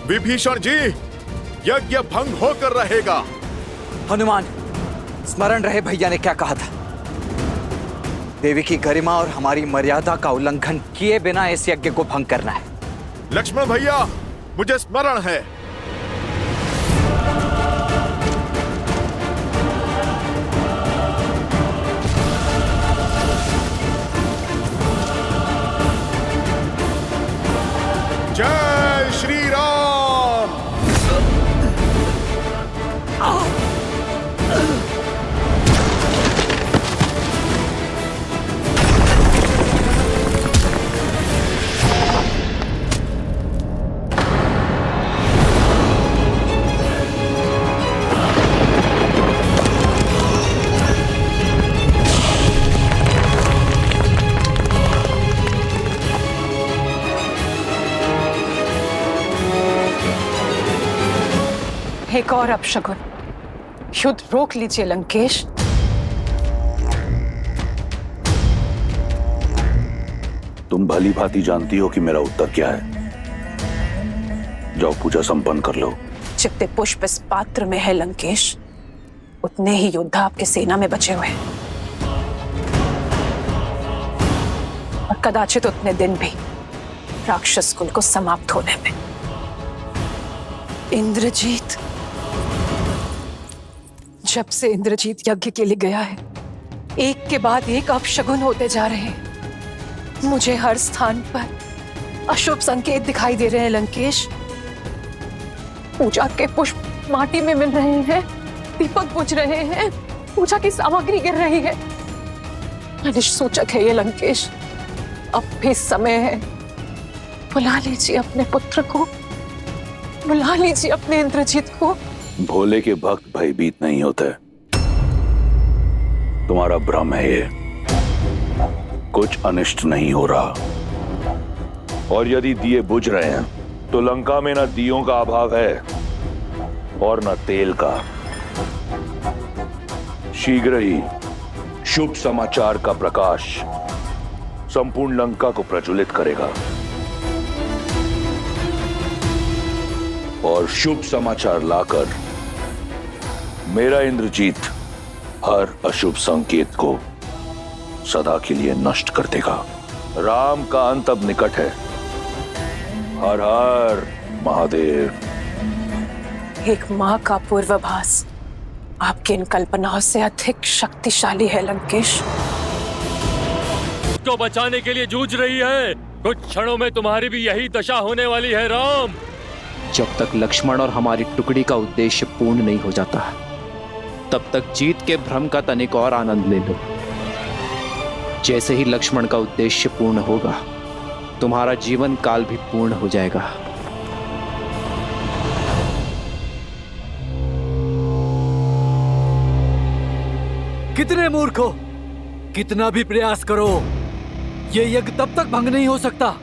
विभीषण जी, यज्ञ भंग होकर रहेगा। हनुमान, स्मरण रहे भैया ने क्या कहा था। देवी की गरिमा और हमारी मर्यादा का उल्लंघन किए बिना इस यज्ञ को भंग करना है। लक्ष्मण भैया, मुझे स्मरण है। जय श्री राम। एक और अपशगुन, युद्ध रोक लीजिए लंकेश। तुम भली भांति जानती हो कि मेरा उत्तर क्या है। जाओ पूजा संपन्न कर लो। जितने पुष्प इस पात्र में है लंकेश, उतने ही योद्धा आपके सेना में बचे हुए हैं, और कदाचित उतने दिन भी राक्षस कुल को समाप्त होने में। इंद्रजीत, जब से इंद्रजीत यज्ञ के लिए गया है, एक के बाद एक अपशगुन होते जा रहे हैं। मुझे हर स्थान पर अशुभ संकेत दिखाई दे रहे हैं लंकेश। पूजा के पुष्प माटी में मिल रहे हैं, दीपक बुझ रहे हैं, पूजा की सामग्री गिर रही है। अनिष्ट सूचक है ये लंकेश। अब भी समय है, बुला लीजिए अपने पुत्र को, बुला लीजिए अपने इंद्रजीत को। भोले के भक्त भयभीत नहीं होते। तुम्हारा भ्रम है ये। कुछ अनिष्ट नहीं हो रहा, और यदि दिए बुझ रहे हैं तो लंका में न दियों का अभाव है और न तेल का। शीघ्र ही शुभ समाचार का प्रकाश संपूर्ण लंका को प्रज्वलित करेगा, और शुभ समाचार लाकर मेरा इंद्रजीत हर अशुभ संकेत को सदा के लिए नष्ट कर देगा। राम का अंत अब निकट है। हर हर महादेव। एक मां का पूर्वाभास आपकी इन कल्पनाओं से अधिक शक्तिशाली है लंकेश। को बचाने के लिए जूझ रही है। कुछ क्षणों में तुम्हारी भी यही दशा होने वाली है राम। जब तक लक्ष्मण और हमारी टुकड़ी का उद्देश्य पूर्ण नहीं हो जाता, तब तक जीत के भ्रम का तनिक और आनंद ले लो। जैसे ही लक्ष्मण का उद्देश्य पूर्ण होगा, तुम्हारा जीवन काल भी पूर्ण हो जाएगा। कितने मूर्ख हो! कितना भी प्रयास करो, ये यज्ञ तब तक भंग नहीं हो सकता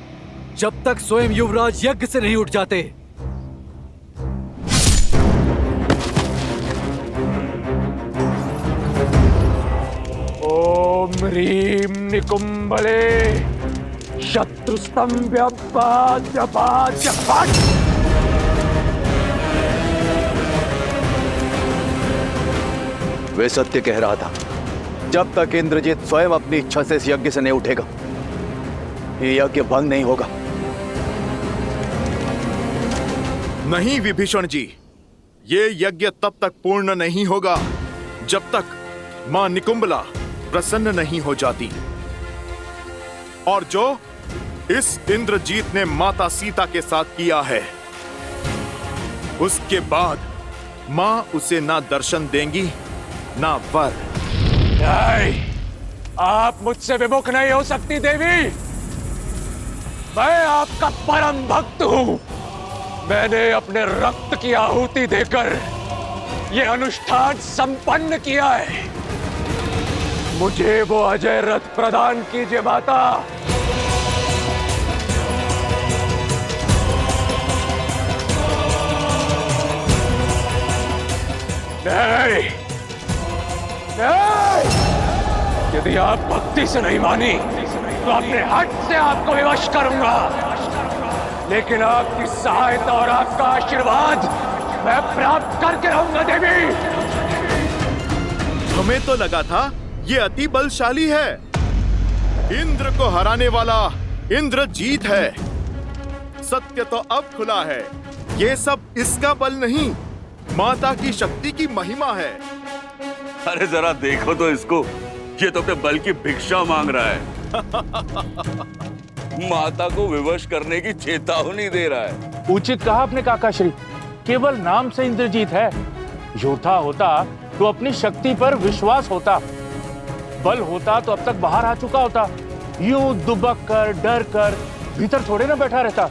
जब तक स्वयं युवराज यज्ञ से नहीं उठ जाते। ओम ह्रीं निकुंभले शत्रुस्तंभ्य वे सत्य कह रहा था। जब तक इंद्रजीत स्वयं अपनी इच्छा से इस यज्ञ से नहीं उठेगा, ये यज्ञ भंग नहीं होगा। नहीं विभीषण जी, ये यज्ञ तब तक पूर्ण नहीं होगा जब तक मां निकुंभला प्रसन्न नहीं हो जाती। और जो इस इंद्रजीत ने माता सीता के साथ किया है, उसके बाद मां उसे ना दर्शन देंगी ना वर। नहीं, आप मुझसे विमुख नहीं हो सकती देवी। मैं आपका परम भक्त हूं। मैंने अपने रक्त की आहुति देकर यह अनुष्ठान संपन्न किया है। मुझे वो अजय रथ प्रदान कीजिए माता। नहीं, नहीं, यदि आप भक्ति से नहीं मानी तो अपने हट से आपको विवश करूंगा। लेकिन आपकी सहायता और आपका आशीर्वाद मैं प्राप्त करके रहूंगा देवी। हमें तो लगा था ये अति बलशाली है, इंद्र को हराने वाला इंद्रजीत है। सत्य तो अब खुला है, ये सब इसका बल नहीं, माता की शक्ति की महिमा है। अरे जरा देखो तो इसको, ये तो अपने बल की भिक्षा मांग रहा है। माता को विवश करने की चेतावनी दे रहा है। उचित कहा अपने काकाश्री, केवल नाम से इंद्रजीत है। योद्धा होता तो अपनी शक्ति पर विश्वास होता, बल होता तो अब तक बाहर आ चुका होता। यूं दुबक कर डर कर भीतर थोड़े ना बैठा रहता।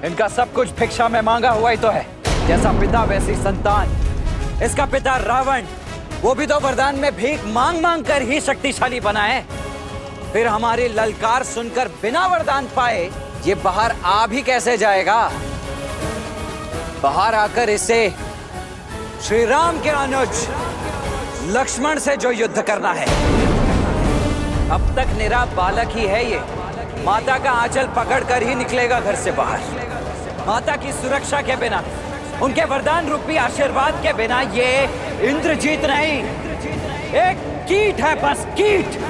इनका सब कुछ भिक्षा में मांगा हुआ ही तो है, जैसा पिता वैसी संतान। इसका पिता रावण, वो भी तो वरदान में भीख मांग मांग कर ही शक्तिशाली बना है। फिर हमारी ललकार सुनकर बिना वरदान पाए ये बाहर आ भी कैसे जाएगा? बाहर आकर इसे श्री राम के अनुज लक्ष्मण से जो युद्ध करना है। अब तक निरा बालक ही है ये, माता का आंचल पकड़कर ही निकलेगा घर से बाहर। माता की सुरक्षा के बिना, उनके वरदान रूपी आशीर्वाद के बिना ये इंद्रजीत नहीं, एक कीट है, बस कीट।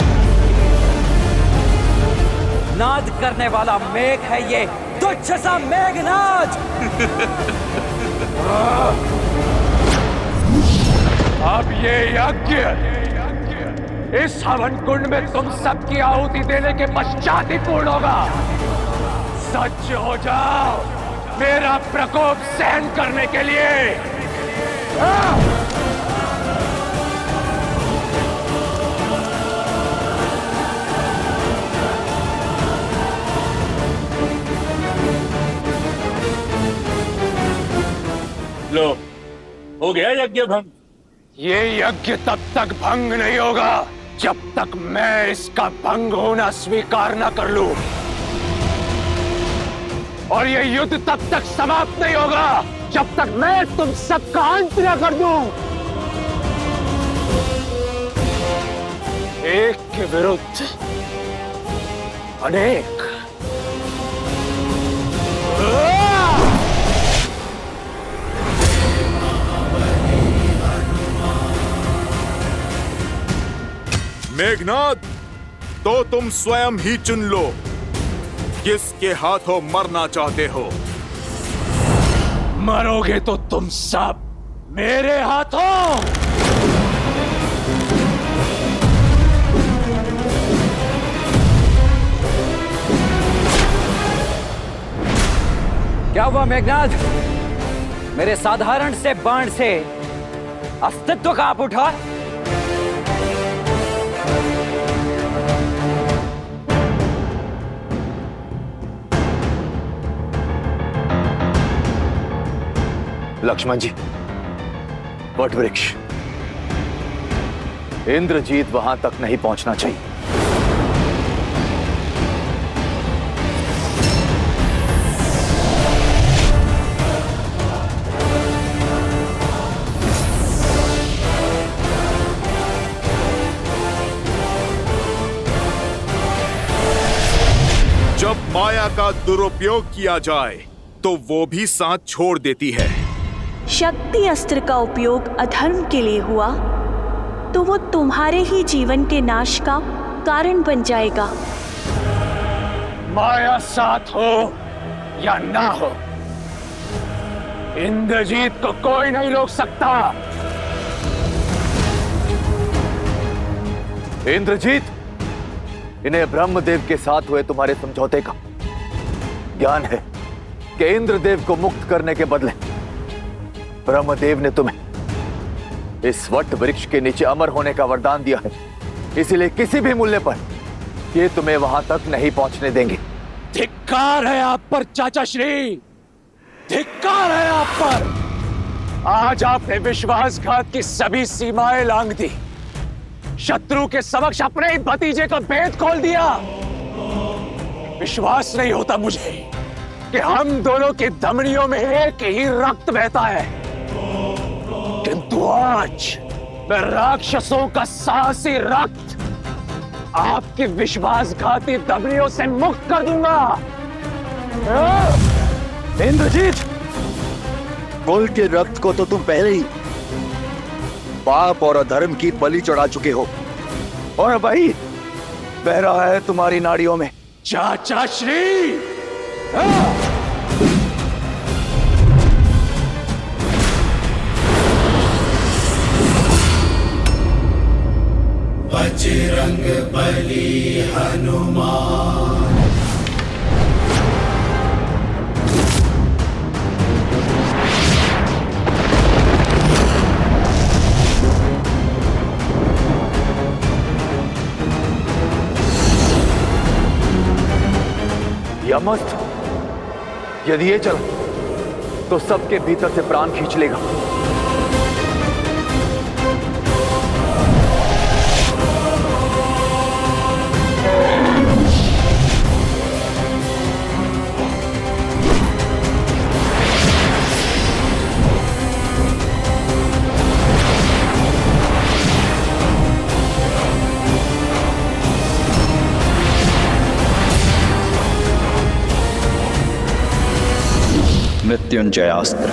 नाद करने वाला मेघ है ये, तुच्छ सा मेघनाद। अब ये यज्ञ इस हवन कुंड में तुम सबकी आहुति देने के पश्चात ही पूर्ण होगा। सच हो जाओ मेरा प्रकोप सहन करने के लिए। लो, हो गया यज्ञ भंग। ये यज्ञ तब तक भंग नहीं होगा जब तक मैं इसका भंग होना स्वीकार न कर लूं, और ये युद्ध तब तक समाप्त नहीं होगा जब तक मैं तुम सबका अंत न कर दूं। एक के विरुद्ध अनेक। मेघनाद, तो तुम स्वयं ही चुन लो किसके हाथों मरना चाहते हो। मरोगे तो तुम सब मेरे हाथों। क्या हुआ मेघनाद? मेरे साधारण से बाण से अस्तित्व कांप उठा। लक्ष्मण जी, वट वृक्ष, इंद्रजीत वहां तक नहीं पहुंचना चाहिए। जब माया का दुरुपयोग किया जाए तो वो भी साथ छोड़ देती है। शक्ति अस्त्र का उपयोग अधर्म के लिए हुआ तो वो तुम्हारे ही जीवन के नाश का कारण बन जाएगा। माया साथ हो या ना हो, इंद्रजीत को कोई नहीं रोक सकता। इंद्रजीत, इन्हें ब्रह्मदेव के साथ हुए तुम्हारे समझौते का ज्ञान है कि इंद्रदेव को मुक्त करने के बदले ब्रह्मदेव ने तुम्हें इस वट वृक्ष के नीचे अमर होने का वरदान दिया है। इसलिए किसी भी मूल्य पर ये तुम्हें वहां तक नहीं पहुंचने देंगे। धिक्कार है आप पर चाचा श्री, धिक्कार है आप पर। आज आपने विश्वासघात की सभी सीमाएं लांघ दी, शत्रु के समक्ष अपने ही भतीजे का भेद खोल दिया। विश्वास नहीं होता मुझे कि हम दोनों की धमनियों में एक ही रक्त बहता है, किंतु आज मैं राक्षसों का साहसी रक्त आपकी विश्वासघाती धमनियों से मुक्त कर दूंगा। इंद्रजीत, कुल के रक्त को तो तुम पहले ही पाप और अधर्म की बलि चढ़ा चुके हो, और भाई बह रहा है तुम्हारी नाड़ियों में। चाचा श्री, बजरंग बली हनुमान। यमस्त, यदि ये चला तो सबके भीतर से प्राण खींच लेगा। मृत्युंजयास्त्र।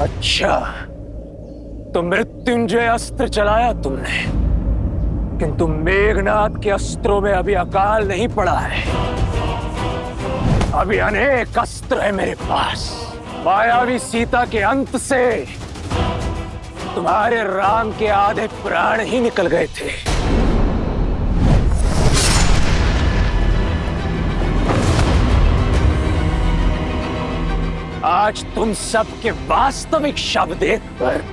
अच्छा, तो मृत्युंजय अस्त्र चलाया तुमने, किंतु मेघनाथ के अस्त्रों में अभी अकाल नहीं पड़ा है। अभी अनेक अस्त्र है मेरे पास। मायावी सीता के अंत से तुम्हारे राम के आधे प्राण ही निकल गए थे। आज तुम सबके वास्तविक शव देखकर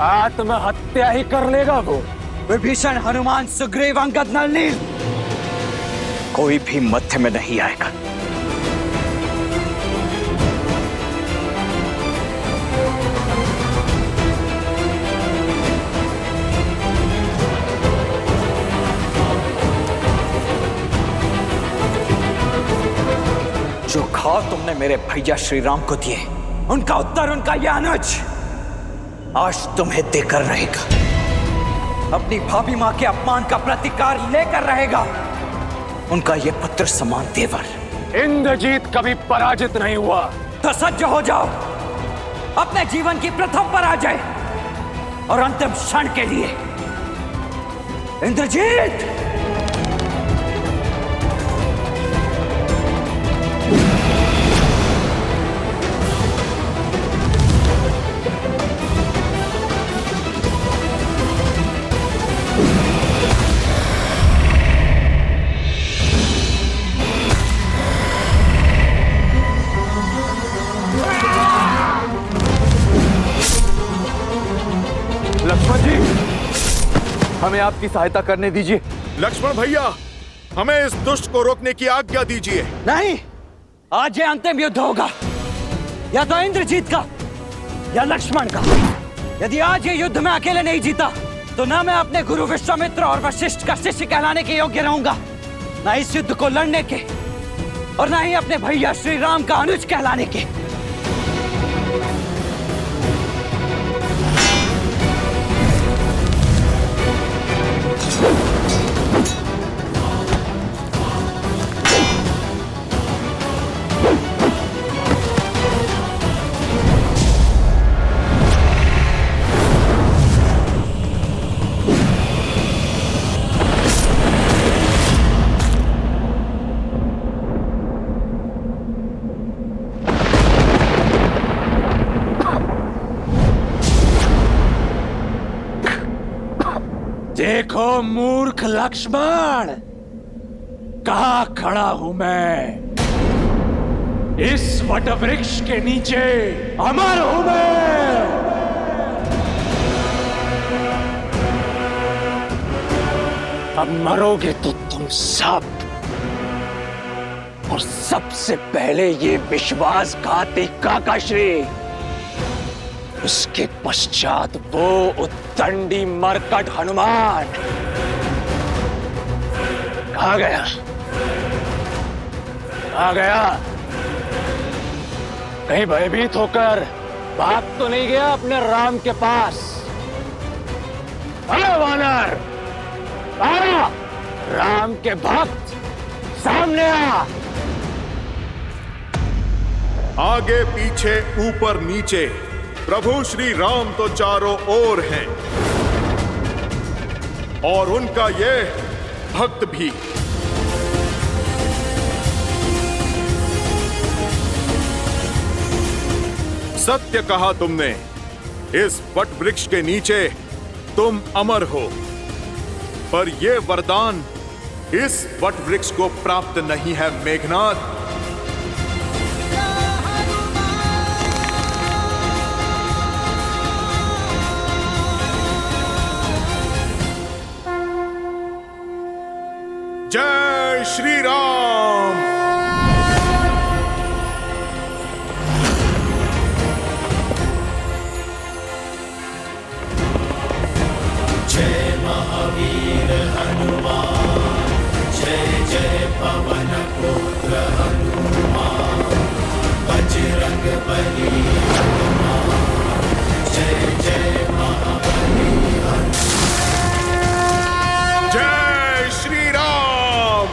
आत्महत्या ही कर लेगा वो। विभीषण, हनुमान, सुग्रीव, अंगद, नल, नील, कोई भी मध्य में नहीं आएगा। जो घाव तुमने मेरे भैया श्री राम को दिए, उनका उत्तर उनका यह अनुज आज तुम्हें देकर रहेगा। अपनी भाभी मां के अपमान का प्रतिकार लेकर रहेगा उनका यह पुत्र समान देवर। इंद्रजीत कभी पराजित नहीं हुआ। तो सज्ज हो जाओ अपने जीवन की प्रथम पराजय और अंतिम क्षण के लिए। इंद्रजीत, हमें आपकी सहायता करने दीजिए। लक्ष्मण भैया, हमें इस दुष्ट को रोकने की आज्ञा दीजिए। नहीं, आज ये अंतिम युद्ध होगा, या तो इंद्रजीत का या लक्ष्मण का। यदि आज ये युद्ध में अकेले नहीं जीता तो ना मैं अपने गुरु विश्वामित्र और वशिष्ठ का शिष्य कहलाने के योग्य रहूंगा, ना इस युद्ध को लड़ने के, और ना ही अपने भैया श्री राम का अनुज कहलाने के। देखो मूर्ख लक्ष्मण, कहां खड़ा हूं मैं। इस वटवृक्ष के नीचे अमर हूं मैं। अब मरोगे तो तुम सब, और सबसे पहले ये विश्वासघाती काकाश्री, उसके पश्चात वो उद्दंडी मरकट हनुमान। आ गया, आ गया। कहीं भयभीत होकर भाग तो नहीं गया अपने राम के पास? अरे वानर, आ! राम के भक्त सामने आ। आगे पीछे ऊपर नीचे प्रभु श्री राम तो चारों ओर हैं और उनका ये भक्त भी। सत्य कहा तुमने, इस वट वृक्ष के नीचे तुम अमर हो, पर यह वरदान इस वट वृक्ष को प्राप्त नहीं है मेघनाथ। जय श्री राम। जय महावीर हनुमान, जय जय पवन पुत्र हनुमान, बजरंग बली हनुमान, जय जय महाबली हनुमान। जय श्री राम।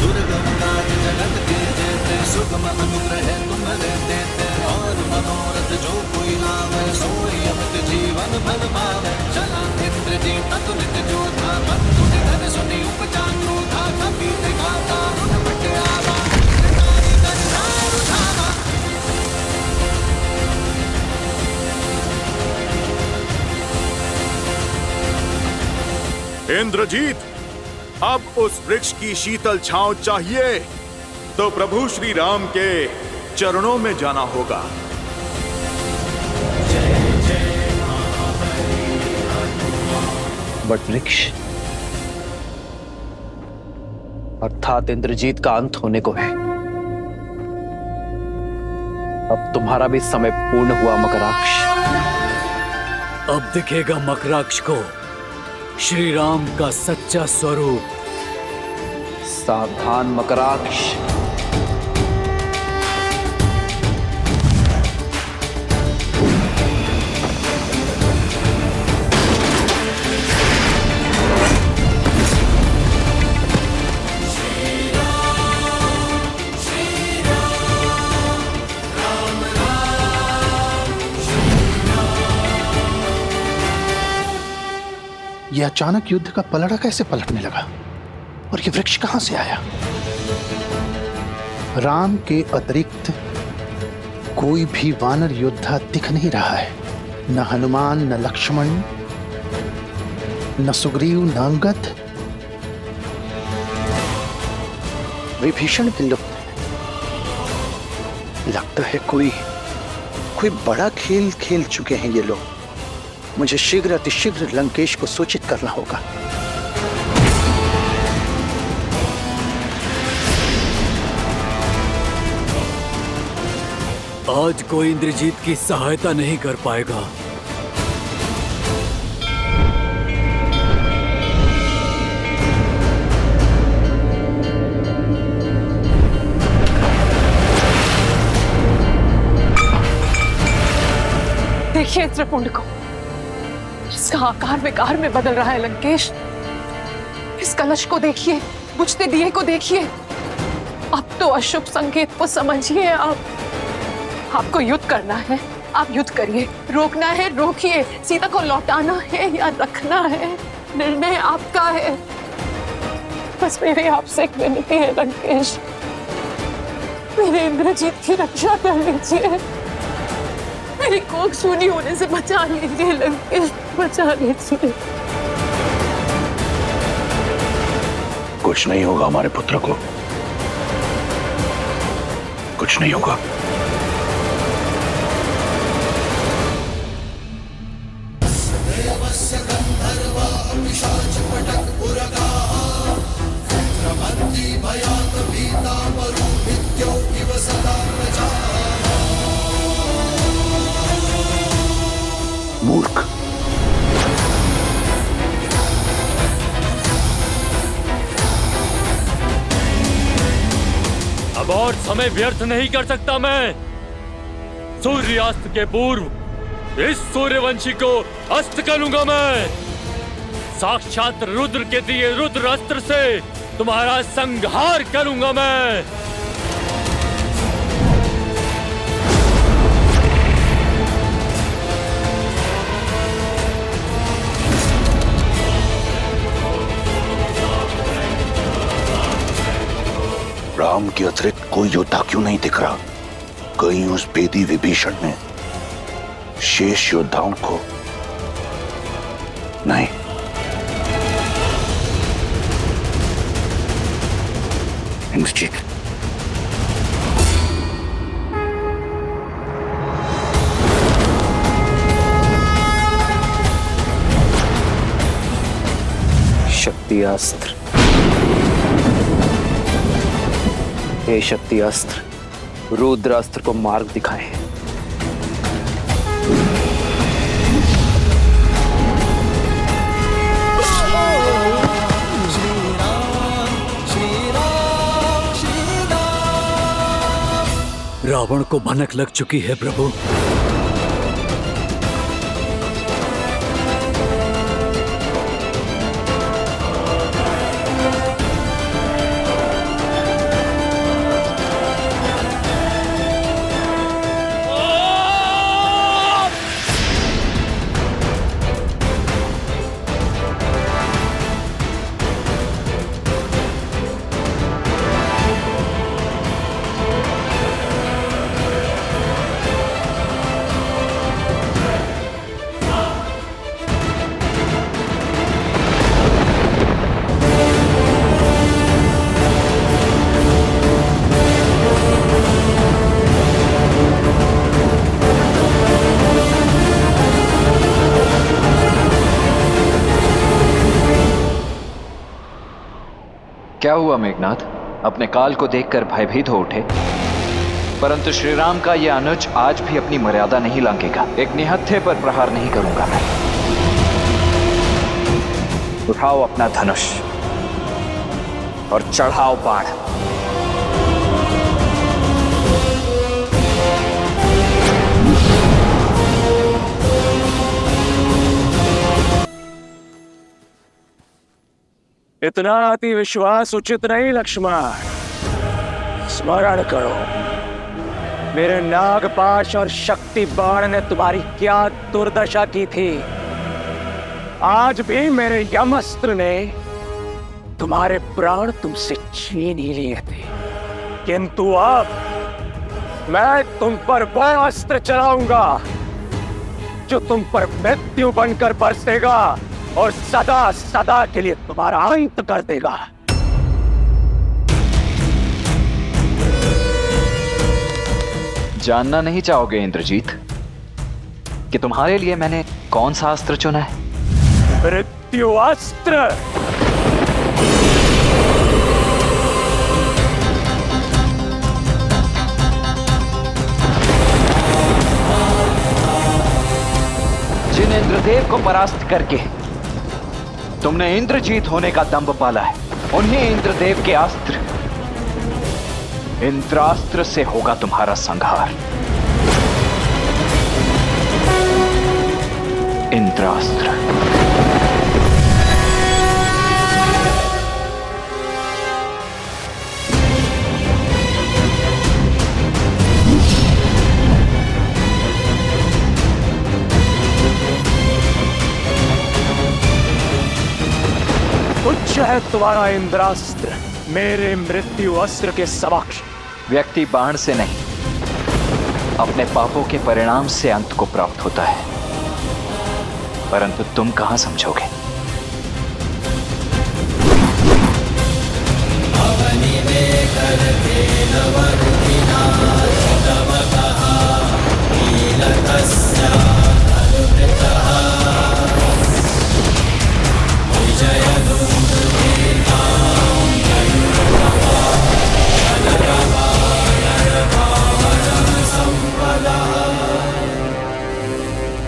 दुर्गम काज जगत के जेते, सुगम अनुग्रह तुम्हारे देते, और मनोरथ जो कोई लावे, सोई अमित जीवन फल पावे। चला इंद्रजीत अतुलित जोधा, बंधु निधन सुनी उपजा क्रोधा, कपीत गाता रुन बट आवा, नारी कंधार उठावा। इंद्रजीत, अब उस वृक्ष की शीतल छांव चाहिए तो प्रभु श्री राम के चरणों में जाना होगा। वट वृक्ष अर्थात इंद्रजीत का अंत होने को है। अब तुम्हारा भी समय पूर्ण हुआ मकराक्ष। अब दिखेगा मकराक्ष को श्री राम का सच्चा स्वरूप। सावधान मकराक्ष। यह अचानक युद्ध का पलड़ा कैसे पलटने लगा और यह वृक्ष कहां से आया? राम के अतिरिक्त कोई भी वानर योद्धा दिख नहीं रहा है। न हनुमान, न लक्ष्मण, न सुग्रीव, न अंगद। विभीषण भी लुप्त है। लगता है कोई बड़ा खेल खेल चुके हैं ये लोग। मुझे शीघ्र अतिशीघ्र लंकेश को सूचित करना होगा। आज कोई इंद्रजीत की सहायता नहीं कर पाएगा। देखिए त्रिपुंड को, इसका आकार विकार में बदल रहा है लंकेश। इस कलश को देखिए, बुझते दिए को देखिए। अब तो अशुभ संकेत को समझिए। आपको युद्ध करना है, आप युद्ध करिए। रोकना है, रोकिए। सीता को लौटाना है या रखना है, निर्णय आपका है। बस मेरी आपसे एक विनती है लंकेश, मेरे इंद्रजीत की रक्षा कर लीजिए। मेरी कोख सूनी होने से बचा लीजिए लंकेश, बचा लीजिए। कुछ नहीं होगा हमारे पुत्र को, कुछ नहीं होगा। मूर्ख, अब और समय व्यर्थ नहीं कर सकता मैं। सूर्यास्त के पूर्व इस सूर्यवंशी को अस्त करूंगा मैं। साक्षात रुद्र के दिए रुद्र अस्त्र से तुम्हारा संहार करूंगा मैं। राम के अतिरिक्त कोई योद्धा क्यों नहीं दिख रहा? कहीं उस बेदी विभीषण ने शेष योद्धाओं को नहीं। इंद्रजीत, शक्ति अस्त्र, हे शक्ति अस्त्र, रुद्र अस्त्र को मार्ग दिखाएं। रावण को भनक लग चुकी है प्रभु। क्या हुआ मेघनाथ? अपने काल को देखकर भयभीत हो उठे। परंतु श्रीराम का यह अनुज आज भी अपनी मर्यादा नहीं लांघेगा। एक निहत्थे पर प्रहार नहीं करूंगा मैं। उठाओ अपना धनुष और चढ़ाओ बाण। इतना अति विश्वास उचित नहीं लक्ष्मण। स्मरण करो, मेरे नागपाश और शक्ति बाण ने तुम्हारी क्या दुर्दशा की थी। आज भी मेरे यमअस्त्र ने तुम्हारे प्राण तुमसे छीन ही लिए थे, किंतु अब मैं तुम पर वह अस्त्र चलाऊंगा जो तुम पर मृत्यु बनकर बरसेगा और सदा सदा के लिए तुम्हारा अंत कर देगा। जानना नहीं चाहोगे इंद्रजीत कि तुम्हारे लिए मैंने कौन सा अस्त्र चुना है? मृत्यु अस्त्र। जिन इंद्रदेव को परास्त करके तुमने इंद्रजीत होने का दंभ पाला है, उन्हीं इंद्रदेव के अस्त्र इंद्रास्त्र से होगा तुम्हारा संहार। इंद्रास्त्र। उच्च है तुम्हारा इंद्रास्त्र मेरे मृत्यु अस्त्र के समक्ष। व्यक्ति बाण से नहीं, अपने पापों के परिणाम से अंत को प्राप्त होता है, परंतु तुम कहां समझोगे?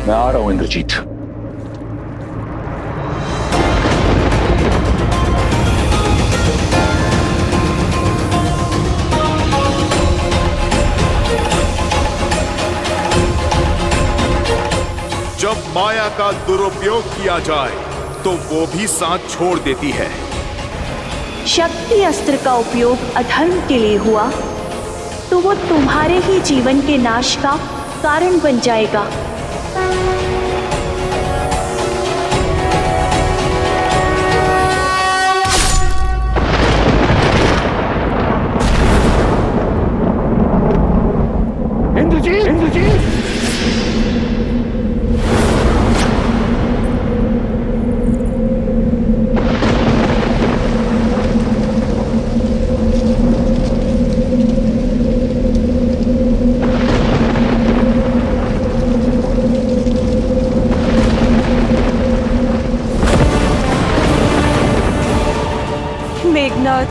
मैं आ रहा हूं इंद्रजीत। माया का दुरुपयोग किया जाए तो वो भी साथ छोड़ देती है। शक्ति अस्त्र का उपयोग अधर्म के लिए हुआ तो वो तुम्हारे ही जीवन के नाश का कारण बन जाएगा। इंद्रजीत, इंद्रजीत! मेघनाद,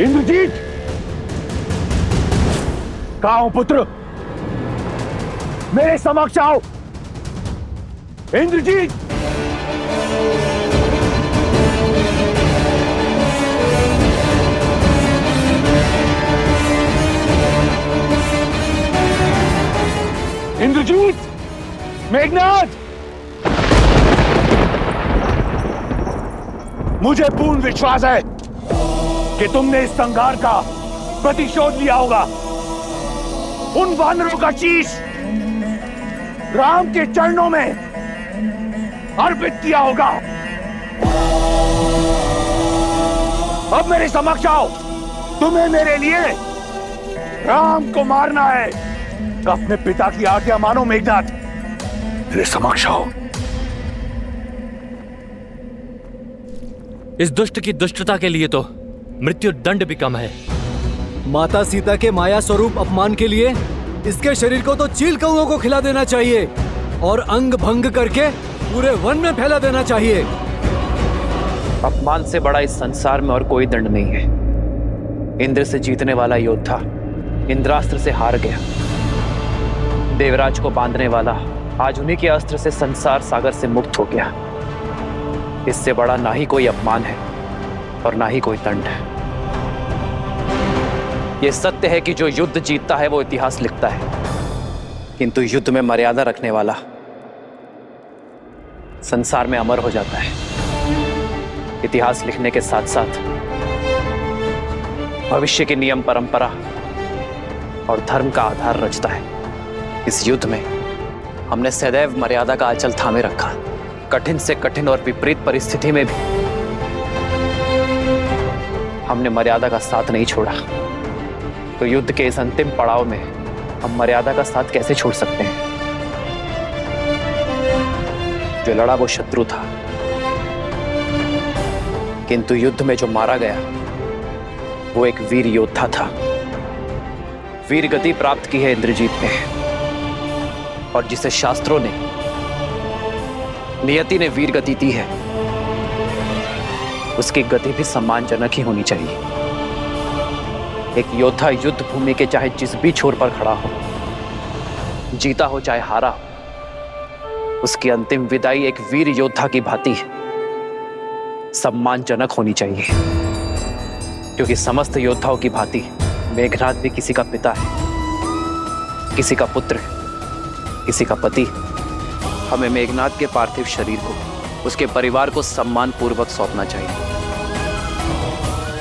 इंद्रजीत! कहाँ हो पुत्र? मेरे समक्ष आओ! इंद्रजीत! इंद्रजीत! मेघनाद! मुझे पूर्ण विश्वास है कि तुमने इस संघार का प्रतिशोध लिया होगा। उन वानरों का शीश राम के चरणों में अर्पित किया होगा। अब मेरे समक्ष आओ। तुम्हें मेरे लिए राम को मारना है। अपने पिता की आज्ञा मानो मेघनाद। मेरे समक्ष आओ। इस दुष्ट की दुष्टता के लिए तो मृत्यु दंड भी कम है। माता सीता के माया स्वरूप अपमान के लिए इसके शरीर को तो चील कौओं को खिला देना चाहिए और अंग भंग करके पूरे वन में फैला देना चाहिए। अपमान से बड़ा इस संसार में और कोई दंड नहीं है। इंद्र से जीतने वाला योद्धा इंद्रास्त्र से हार गया। देवराज को बांधने वाला आज उन्हीं के अस्त्र से संसार सागर से मुक्त हो गया। इससे बड़ा ना ही कोई अपमान है और ना ही कोई दंड है। यह सत्य है कि जो युद्ध जीतता है वो इतिहास लिखता है, किंतु युद्ध में मर्यादा रखने वाला संसार में अमर हो जाता है। इतिहास लिखने के साथ साथ भविष्य के नियम, परंपरा और धर्म का आधार रचता है। इस युद्ध में हमने सदैव मर्यादा का आंचल थामे रखा। कठिन से कठिन और विपरीत परिस्थिति में भी हमने मर्यादा का साथ नहीं छोड़ा। तो युद्ध के इस अंतिम पड़ाव में हम मर्यादा का साथ कैसे छोड़ सकते हैं? जो लड़ा वो शत्रु था, किंतु युद्ध में जो मारा गया वो एक वीर योद्धा था। वीर गति प्राप्त की है इंद्रजीत ने, और जिसे शास्त्रों ने, नियति ने वीर गति दी है, उसकी गति भी सम्मानजनक ही होनी चाहिए। एक योद्धा युद्ध भूमि के चाहे जिस भी छोर पर खड़ा हो, जीता हो चाहे हारा हो, उसकी अंतिम विदाई एक वीर योद्धा की भांति सम्मानजनक होनी चाहिए। क्योंकि समस्त योद्धाओं की भांति मेघनाद भी किसी का पिता है, किसी का पुत्र है, किसी का पति। हमें मेघनाद के पार्थिव शरीर को उसके परिवार को सम्मान पूर्वक सौंपना चाहिए।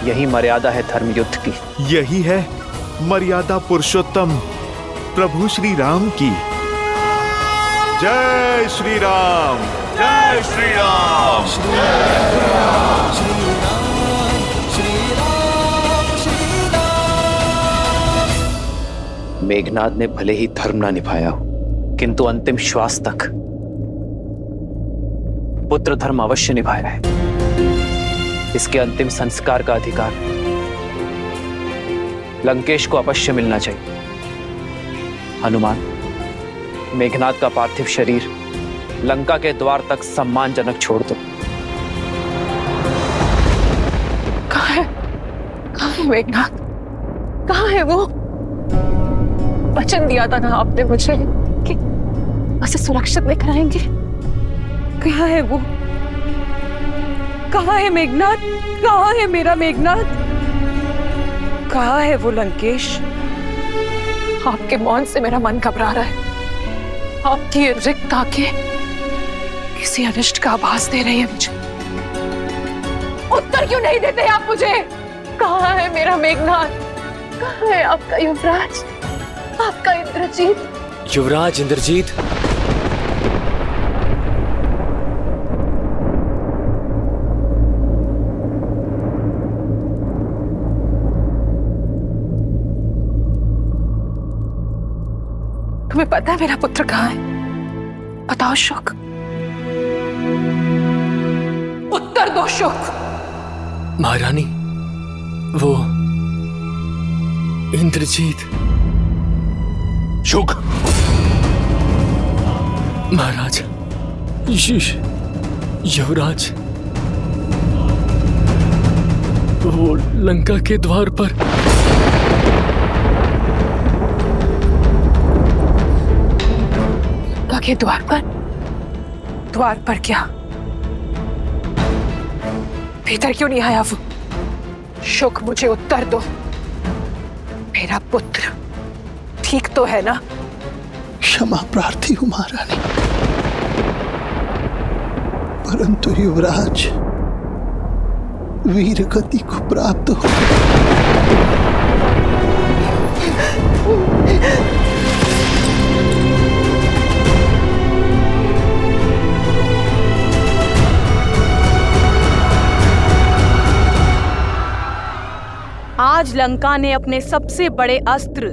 यही मर्यादा है धर्म युद्ध की। यही है मर्यादा पुरुषोत्तम प्रभु श्री राम की। जय श्री राम, जय श्री राम, मेघनाद ने भले ही धर्म ना निभाया हो, किंतु अंतिम श्वास तक पुत्र धर्म अवश्य निभाया है। इसके अंतिम संस्कार का अधिकार लंकेश को अवश्य मिलना चाहिए। हनुमान, मेघनाद का पार्थिव शरीर लंका के द्वार तक सम्मानजनक छोड़ दो। कहाँ है मेघनाद? कहाँ है वो? वचन दिया था ना आपने मुझे कि उसे सुरक्षित लेकर आएंगे। कहाँ है वो? कहाँ है मेघनाद? कहाँ है मेरा मेघनाद? कहाँ है वो लंकेश? आपके मौन से मेरा मन घबरा रहा है। आपकी ये रिक्त आंखें किसी अनिष्ट का आभास दे रही है मुझे। उत्तर क्यों नहीं देते आप मुझे? कहाँ है मेरा मेघनाद? कहाँ है आपका युवराज, आपका इंद्रजीत? युवराज इंद्रजीत, तुम्हें पता है मेरा पुत्र कहाँ है? बताओ शुक, उत्तर दो शुक। महारानी, वो इंद्रजीत। शुक, महाराज, युवराज, वो लंका के द्वार पर। लंका के द्वार पर? द्वार पर क्या? भीतर क्यों नहीं आया वो? शुक, मुझे उत्तर दो। मेरा पुत्र ठीक तो है ना? क्षमा प्रार्थी हूं महारानी, परंतु युवराज वीर गति को प्राप्त हो। आज लंका ने अपने सबसे बड़े अस्त्र,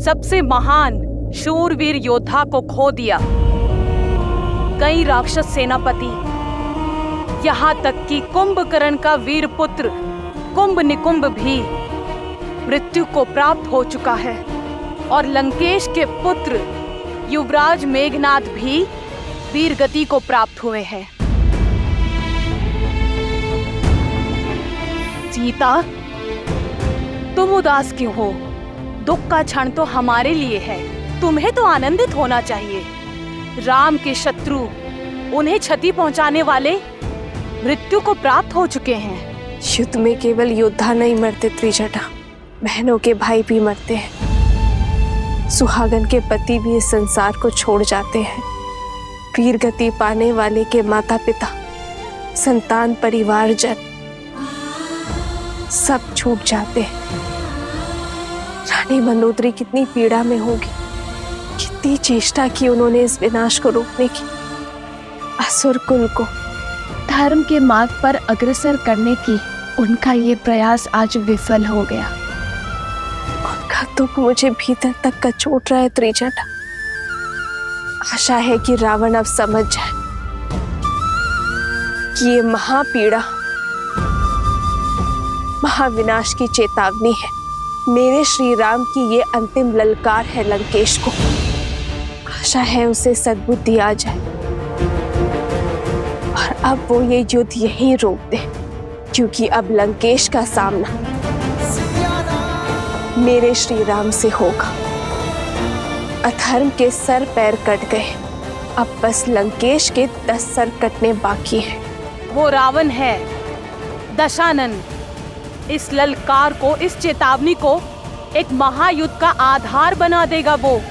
सबसे महान शूरवीर योद्धा को खो दिया। कई राक्षस सेनापति, यहाँ तक कि कुंभकर्ण का वीर पुत्र कुंभ निकुंभ भी मृत्यु को प्राप्त हो चुका है, और लंकेश के पुत्र युवराज मेघनाद भी वीर गति को प्राप्त हुए हैं। सीता, तुम उदास क्यों हो? दुख का क्षण तो हमारे लिए है, तुम्हें तो आनंदित होना चाहिए। राम के शत्रु, उन्हें क्षति पहुंचाने वाले मृत्यु को प्राप्त हो चुके हैं। युद्ध में केवल योद्धा नहीं मरते त्रिजटा, बहनों के भाई भी मरते हैं। सुहागन के पति भी इस संसार को छोड़ जाते हैं। वीर गति पाने वाले के माता पिता, संतान, परिवार जन सब छूट जाते हैं। रानी मंदोदरी कितनी पीड़ा में होगी, कितनी चेष्टा की उन्होंने इस विनाश को रोकने की। असुर कुल को धर्म के मार्ग पर अग्रसर करने की उनका ये प्रयास आज विफल हो गया। उनका दुख मुझे भीतर तक कचोट रहा है त्रिजटा। आशा है कि रावण अब समझ जाए कि ये महापीड़ा महाविनाश की चेतावनी है। मेरे श्री राम की ये अंतिम ललकार है लंकेश को। आशा है उसे सद्बुद्धि आ जाए और अब वो ये युद्ध यहीं रोक दे, क्योंकि अब लंकेश का सामना मेरे श्री राम से होगा। अधर्म के सर पैर कट गए, अब बस लंकेश के 10 सर कटने बाकी हैं। वो रावण है, दशानन। इस ललकार को, इस चेतावनी को एक महायुद्ध का आधार बना देगा वो।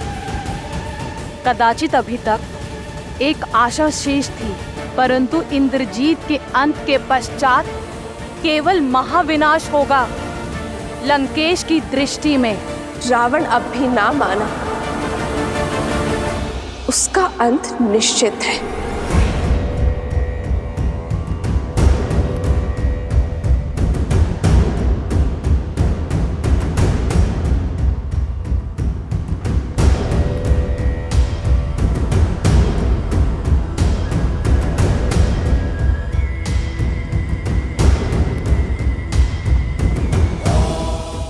कदाचित अभी तक एक आशा शेष थी, परंतु इंद्रजीत के अंत के पश्चात केवल महाविनाश होगा। लंकेश की दृष्टि में रावण अब भी ना माना, उसका अंत निश्चित है।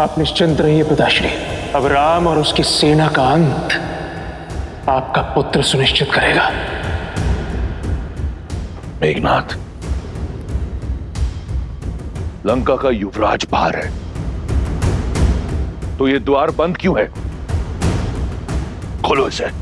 आप निश्चिंत रहिए पिताश्री। अब राम और उसकी सेना का अंत आपका पुत्र सुनिश्चित करेगा। मेघनाथ, लंका का युवराज बाहर है, तो ये द्वार बंद क्यों है? खोलो इसे।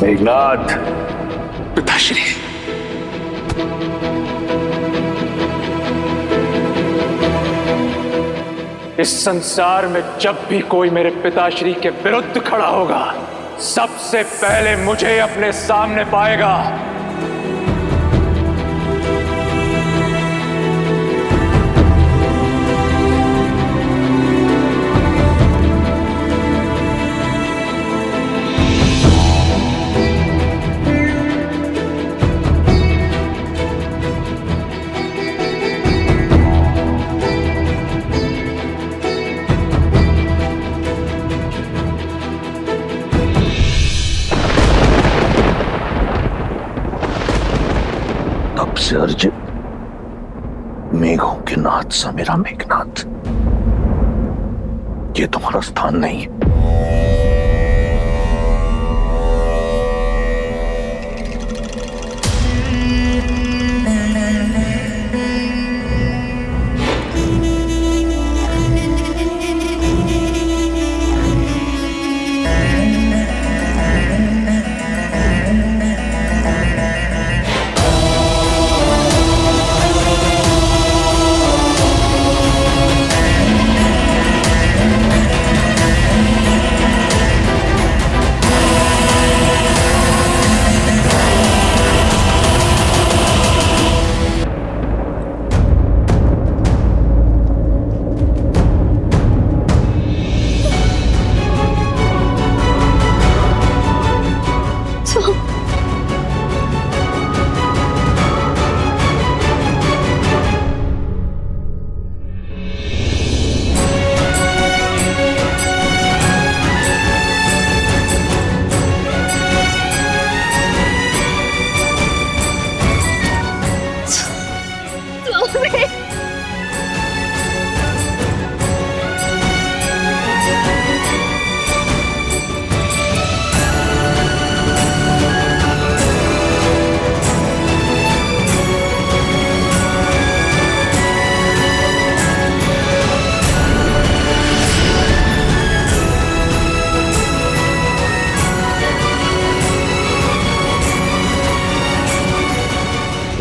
मेघनाथ, पिताश्री, इस संसार में जब भी कोई मेरे पिताश्री के विरुद्ध खड़ा होगा, सबसे पहले मुझे अपने सामने पाएगा। से अर्जुन, मेघों के नाथ सा मेरा मेघनाथ, ये तुम्हारा स्थान नहीं है।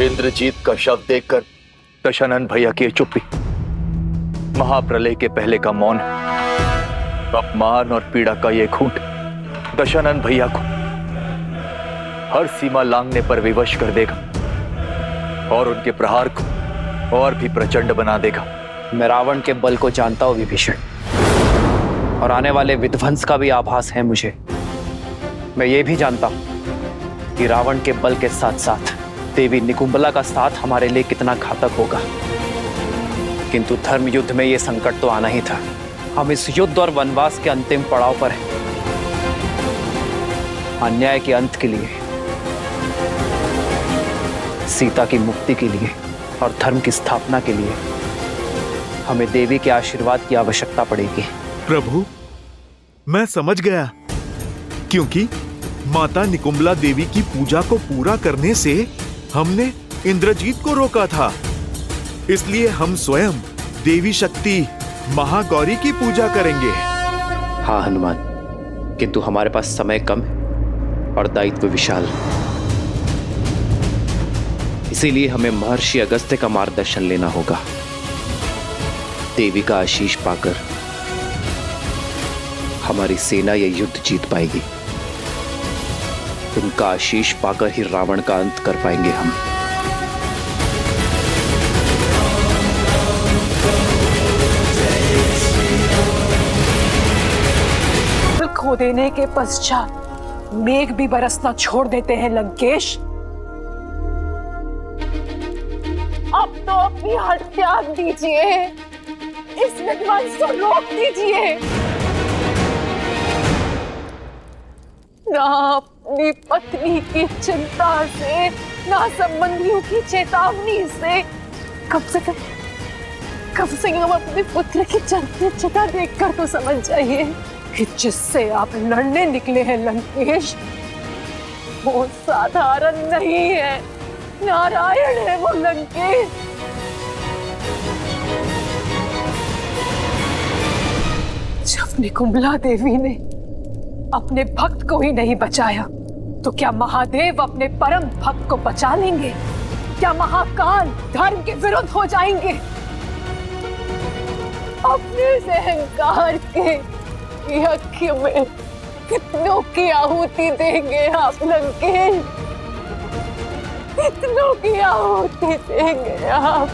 इंद्रजीत का शव देखकर दशानन भैया की चुप्पी, महाप्रलय के पहले का मौन, अपमान और पीड़ा का ये घूंट दशानन भैया को हर सीमा लांघने पर विवश कर देगा और उनके प्रहार को और भी प्रचंड बना देगा। मैं रावण के बल को जानता हूं विभीषण, और आने वाले विध्वंस का भी आभास है मुझे। मैं ये भी जानता हूं कि रावण के बल के साथ साथ देवी निकुंबला का साथ हमारे लिए कितना घातक होगा, किंतु धर्म युद्ध में यह संकट तो आना ही था। हम इस युद्ध और वनवास के अंतिम पड़ाव पर हैं। अन्याय के अंत के लिए, सीता की मुक्ति के लिए और धर्म की स्थापना के लिए हमें देवी के आशीर्वाद की आवश्यकता पड़ेगी। प्रभु, मैं समझ गया, क्योंकि माता निकुंबला देवी की पूजा को पूरा करने से हमने इंद्रजीत को रोका था, इसलिए हम स्वयं देवी शक्ति महागौरी की पूजा करेंगे। हाँ हनुमान, किंतु हमारे पास समय कम है और दायित्व विशाल। इसीलिए हमें महर्षि अगस्त्य का मार्गदर्शन लेना होगा। देवी का आशीष पाकर हमारी सेना यह युद्ध जीत पाएगी। उनका आशीष पाकर ही रावण का अंत कर पाएंगे हम। खो देने के पश्चात मेघ भी बरसना छोड़ देते हैं लंकेश। अब तो अपनी हट त्याग दीजिए, इस विध्वंस को रोक दीजिए। ना अपनी पत्नी की चिंता से, ना संबंधियों की चेतावनी से, कम से कम अपने पुत्र की चलती चिता देखकर तो समझ जाइए कि जिससे आप लड़ने निकले हैं लंकेश, वो साधारण नहीं है, नारायण है वो लंकेश। जब निकुंभला देवी ने अपने भक्त को ही नहीं बचाया, तो क्या महादेव अपने परम भक्त को बचा लेंगे? क्या महाकाल धर्म के विरुद्ध हो जाएंगे? अपने से अहंकार के यज्ञ में कितनों की आहुति देंगे आप लंकेश? कितनों की आहुति देंगे आप?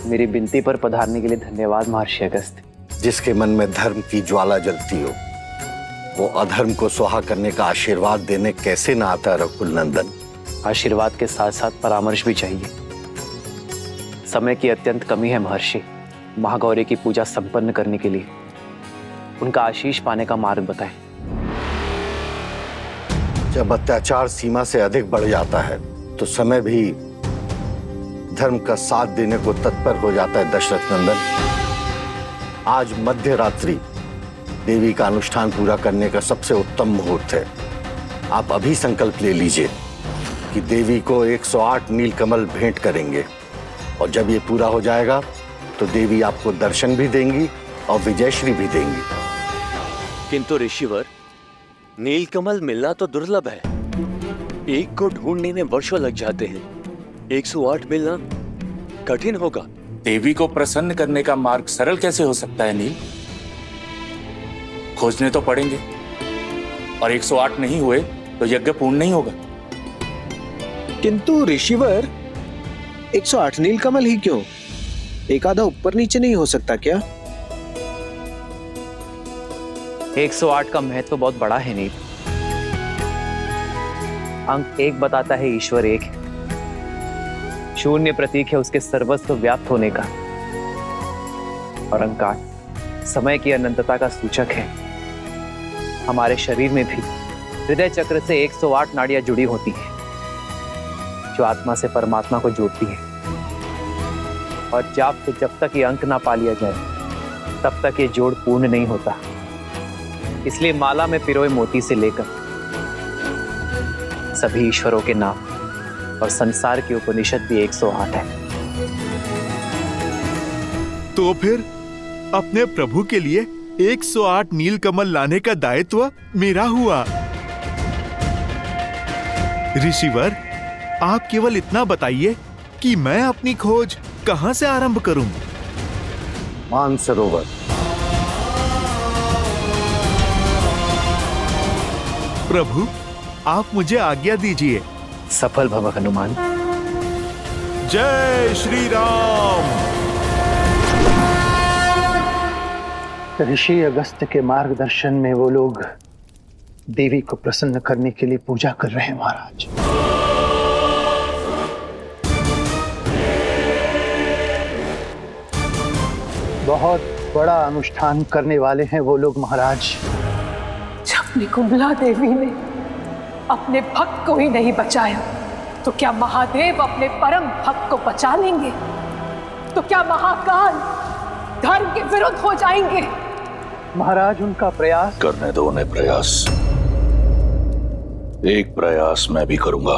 मेरी विनती पर पधारने के लिए धन्यवाद महर्षि अगस्त्य। जिसके मन में धर्म की ज्वाला जलती हो, वो अधर्म को स्वाहा करने का आशीर्वाद देने कैसे ना आता रघुकुल नंदन। आशीर्वाद के साथ साथ परामर्श भी चाहिए। समय की अत्यंत कमी है महर्षि। महागौरी की पूजा संपन्न करने के लिए उनका आशीष पाने का मार्ग बताएं। जब अत्याचार सीमा से अधिक बढ़ जाता है तो समय भी धर्म का साथ देने को तत्पर हो जाता है दशरथ नंदन। आज मध्य रात्रि देवी का अनुष्ठान पूरा करने का सबसे उत्तम मुहूर्त है। आप अभी संकल्प ले लीजिए कि देवी को 108 नीलकमल भेंट करेंगे, और जब ये पूरा हो जाएगा तो देवी आपको दर्शन भी देंगी और विजयश्री भी देंगी। किंतु ऋषिवर, नीलकमल मिलना तो दुर्लभ है। एक को ढूंढने में वर्षों लग जाते हैं। 108 मिलना कठिन होगा। देवी को प्रसन्न करने का मार्ग सरल कैसे हो सकता है नील? खोजने तो पड़ेंगे, और 108 नहीं हुए तो यज्ञ पूर्ण नहीं होगा। किंतु ऋषिवर, 108 नीलकमल ही क्यों? एक आधा ऊपर नीचे नहीं हो सकता क्या? 108 का महत्व बहुत बड़ा है नील। अंक 1 बताता है ईश्वर एक है। शून्य प्रतीक है उसके सर्वस्व व्याप्त होने का, और अंक 8 समय की अनंतता का सूचक है। हमारे शरीर में भी हृदय चक्र से 108 नाड़ियां जुड़ी होती हैं, जो आत्मा से परमात्मा को जोड़ती है। और जब तक ये अंक ना पा लिया जाए, तब तक ये जोड़ पूर्ण नहीं होता। इसलिए माला में पिरोए मोती से लेकर सभी ईश्वरों के नाम और संसार की उपनिषद भी 108 है। तो फिर अपने प्रभु के लिए 108 नीलकमल लाने का दायित्व मेरा हुआ। ऋषिवर, आप केवल इतना बताइए कि मैं अपनी खोज कहां से आरंभ करूं? मानसरोवर। प्रभु, आप मुझे आज्ञा दीजिए। सफल भव हनुमान। जय श्री राम। ऋषि अगस्त्य के मार्गदर्शन में वो लोग देवी को प्रसन्न करने के लिए पूजा कर रहे हैं महाराज। बहुत बड़ा अनुष्ठान करने वाले हैं वो लोग महाराज। जब निकुंभला देवी ने अपने भक्त को ही नहीं बचाया, तो क्या महादेव अपने परम भक्त को बचा लेंगे? तो क्या महाकाल धर्म के विरुद्ध हो जाएंगे। महाराज उनका प्रयास करने दो उन्हें प्रयास। एक प्रयास मैं भी करूंगा,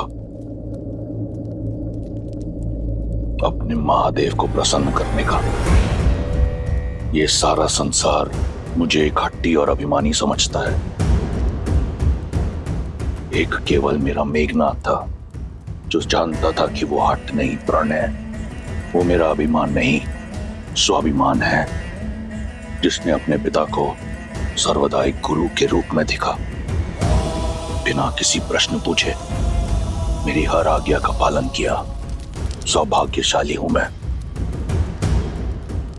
अपने महादेव को प्रसन्न करने का। ये सारा संसार मुझे एक हट्टी और अभिमानी समझता है। एक केवल मेरा मेघनाथ था जो जानता था कि वो हट नहीं, प्रण है। वो मेरा अभिमान नहीं, स्वाभिमान है, जिसने अपने पिता को सर्वदा एक गुरु के रूप में देखा। बिना किसी प्रश्न पूछे मेरी हर आज्ञा का पालन किया। सौभाग्यशाली हूं मैं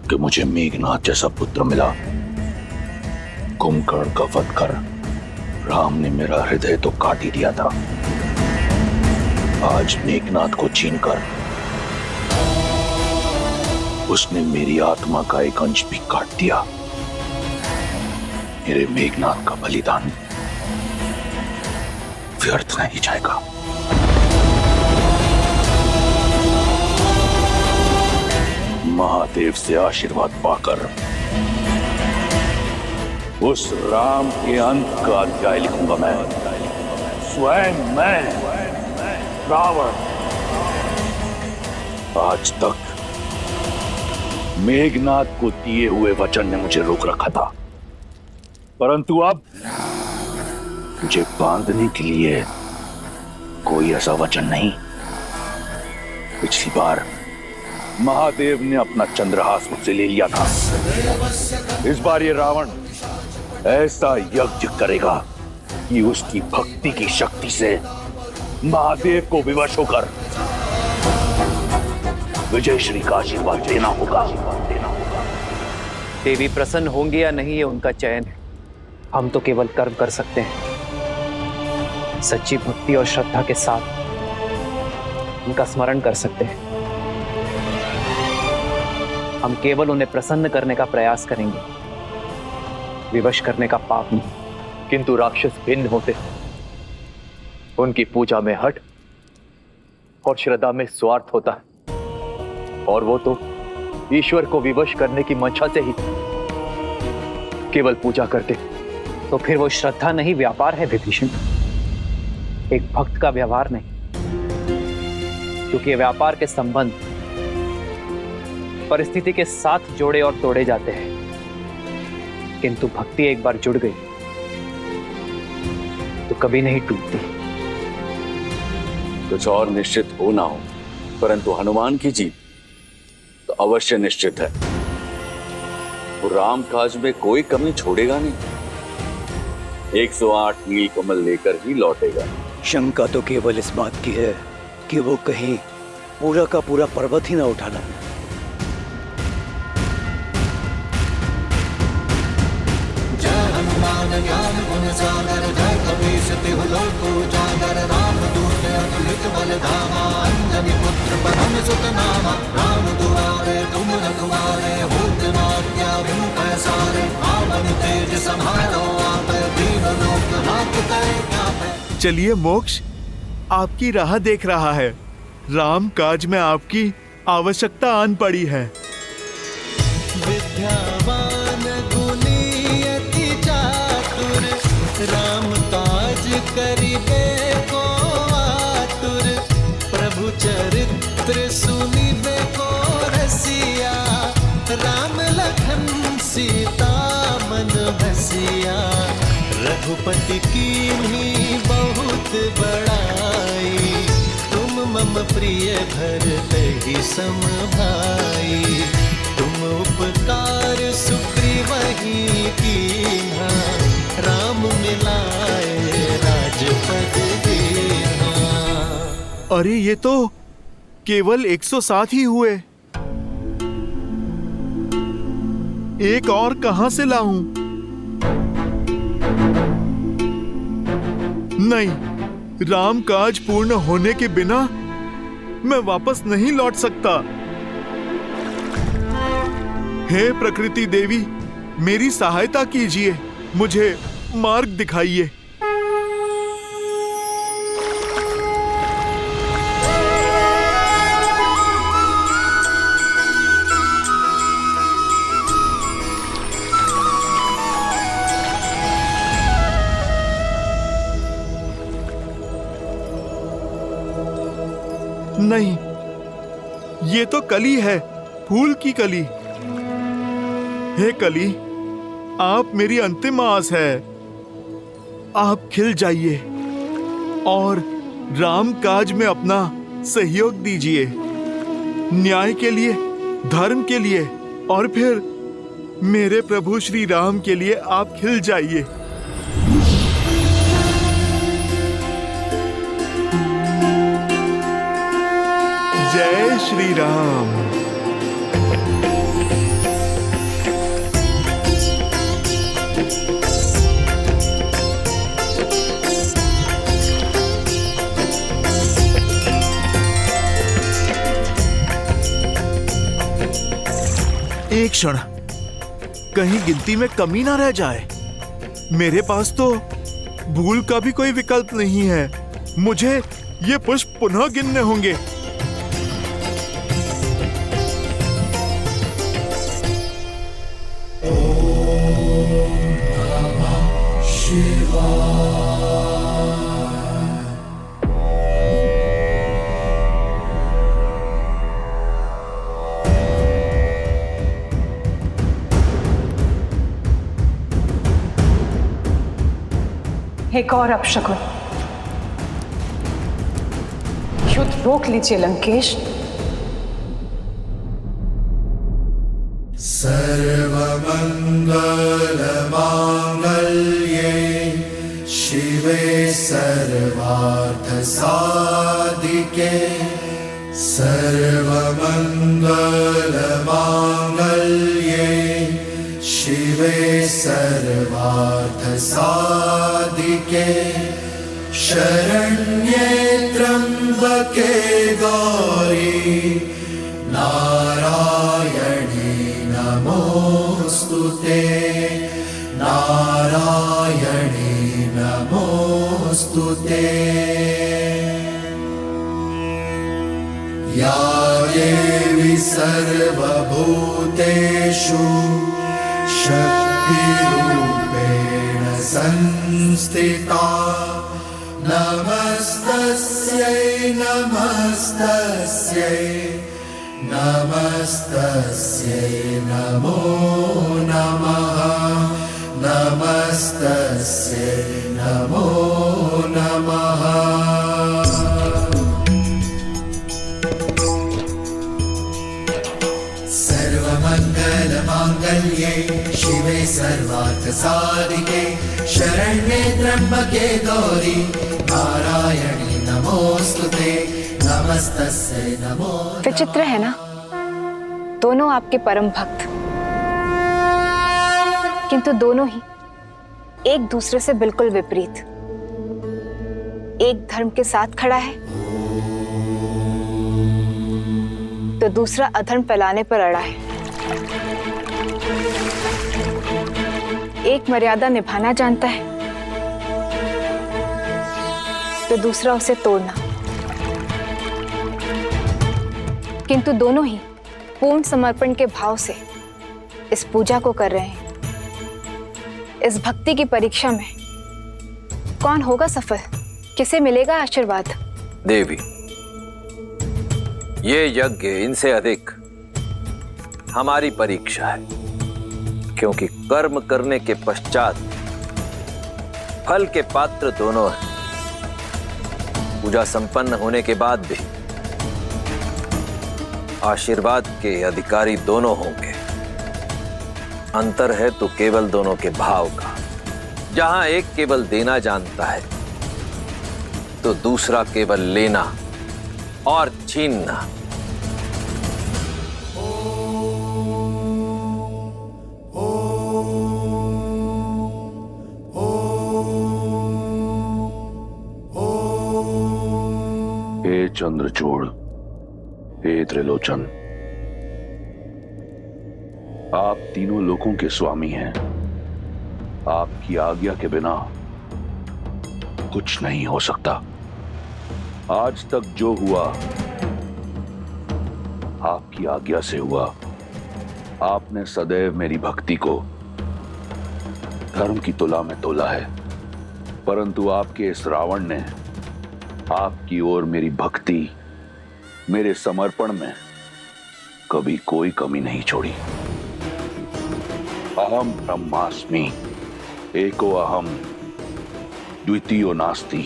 कि मुझे मेघनाथ जैसा पुत्र मिला। कुंभकर्ण का वध कर राम ने मेरा हृदय तो काट ही दिया था, आज मेघनाथ को छीनकर उसने मेरी आत्मा का एक अंश भी काट दिया। मेरे मेघनाथ का बलिदान व्यर्थ नहीं जाएगा। महादेव से आशीर्वाद पाकर उस राम के अंत का अध्याय लिखूंगा मैं, स्वयं मैं रावण। आज तक मेघनाथ को दिए हुए वचन ने मुझे रोक रखा था, परंतु अब मुझे बांधने के लिए कोई ऐसा वचन नहीं। पिछली बार महादेव ने अपना चंद्रहास मुझसे ले लिया था, इस बार ये रावण ऐसा यज्ञ करेगा कि उसकी भक्ति की शक्ति से महादेव को विवश होकर विजय श्री का आशीर्वाद देना होगा। देवी प्रसन्न होंगे या नहीं ये उनका चयन है। हम तो केवल कर्म कर सकते हैं। सच्ची भक्ति और श्रद्धा के साथ उनका स्मरण कर सकते हैं। हम केवल उन्हें प्रसन्न करने का प्रयास करेंगे, विवश करने का पाप नहीं। किंतु राक्षस भिन्न होते, उनकी पूजा में हट और श्रद्धा में स्वार्थ होता है, और वो तो ईश्वर को विवश करने की मंशा से ही केवल पूजा करते। तो फिर वो श्रद्धा नहीं, व्यापार है विभीषण, एक भक्त का व्यवहार नहीं। क्योंकि व्यापार के संबंध परिस्थिति के साथ जोड़े और तोड़े जाते हैं, किंतु भक्ति एक बार जुड़ गई तो कभी नहीं टूटती। कुछ और निश्चित हो ना हो, परंतु हनुमान की जीत तो अवश्य निश्चित है। वो राम काज में कोई कमी छोड़ेगा नहीं। 108 नीलकमल लेकर ही लौटेगा। शंका तो केवल इस बात की है कि वो कहीं पूरा का पूरा पर्वत ही ना उठाना। जय हनुमान ज्ञान गुण सागर, जय कपीस तिहु लोक उजागर। रामदूत अतुलित बल धामा, अंजनी पुत्र पवन सुत नामा। राम दुआरे तुम रखवारे, होत न आज्ञा बिनु पैसारे। रावण तेज सम्हारो आप, दीन लोक हांकते कांपे। चलिए मोक्ष आपकी राह देख रहा है। राम काज में आपकी आवश्यकता आन पड़ी है। विद्यावान गुणी अति चातुर, राम काज करिबे को आतुर। प्रभु चरित्र सुनिबे को रसिया, राम लखन सीता मन बसिया। रघुपति कीन्ही बहुत बड़ाई, तुम मम प्रिय भरतहि सम भाई। तुम उपकार सुग्रीवहि कीन्हा, राम मिलाए राजपद दीन्हा। अरे ये तो केवल 107 ही हुए। एक और कहां से लाऊं? नहीं, राम काज पूर्ण होने के बिना मैं वापस नहीं लौट सकता। हे प्रकृति देवी, मेरी सहायता कीजिए, मुझे मार्ग दिखाइए। नहीं, ये तो कली है, फूल की कली। हे कली, आप मेरी अंतिम आस है। आप खिल जाइए और राम काज में अपना सहयोग दीजिए, न्याय के लिए, धर्म के लिए, और फिर मेरे प्रभु श्री राम के लिए आप खिल जाइए। जय श्री राम। एक क्षण, कहीं गिनती में कमी ना रह जाए। मेरे पास तो भूल का भी कोई विकल्प नहीं है। मुझे ये पुष्प पुनः गिनने होंगे। एक और अपशकुन। युद्ध रोक लीजिए लंकेश। सर्वमंगलमांगल्ये शिवे सर्वार्थसाधिके सर्वमंगलमांगल्ये शिवे सर्वार्थसाधिके शरण्ये त्र्यंबके गौरी नारायणी नमोस्तुते नारायणी नमोस्तुते या देवी सर्वभूतेषु शक्तिरूपेण संस्थिता नमस्तस्यै नमस्तस्यै नमस्तस्यै नमो नमः नमस्तस्यै नमो नमः। सर्वमंगलमांगल्ये शिवे सर्वार्थसाधिके शरण्ये त्र्यंबके गौरी नारायणी नमोस्तुते नमस्तस्यै नमो। विचित्र है ना, दोनों आपके परम भक्त, किंतु दोनों ही एक दूसरे से बिल्कुल विपरीत। एक धर्म के साथ खड़ा है तो दूसरा अधर्म फैलाने पर अड़ा है। एक मर्यादा निभाना जानता है तो दूसरा उसे तोड़ना। किंतु दोनों ही पूर्ण समर्पण के भाव से इस पूजा को कर रहे हैं। इस भक्ति की परीक्षा में कौन होगा सफल, किसे मिलेगा आशीर्वाद? देवी, ये यज्ञ इनसे अधिक हमारी परीक्षा है, क्योंकि कर्म करने के पश्चात फल के पात्र दोनों हैं। पूजा संपन्न होने के बाद भी आशीर्वाद के अधिकारी दोनों होंगे। अंतर है तो केवल दोनों के भाव का। जहां एक केवल देना जानता है तो दूसरा केवल लेना और छीनना। हे चंद्रचूड़, हे त्रिलोचन, आप तीनों लोकों के स्वामी हैं। आपकी आज्ञा के बिना कुछ नहीं हो सकता। आज तक जो हुआ आपकी आज्ञा से हुआ। आपने सदैव मेरी भक्ति को धर्म की तुला में तोला है, परंतु आपके इस रावण ने आपकी ओर मेरी भक्ति मेरे समर्पण में कभी कोई कमी नहीं छोड़ी। अहम ब्रह्मास्मि, एको अहम, द्वितीयो नास्ति,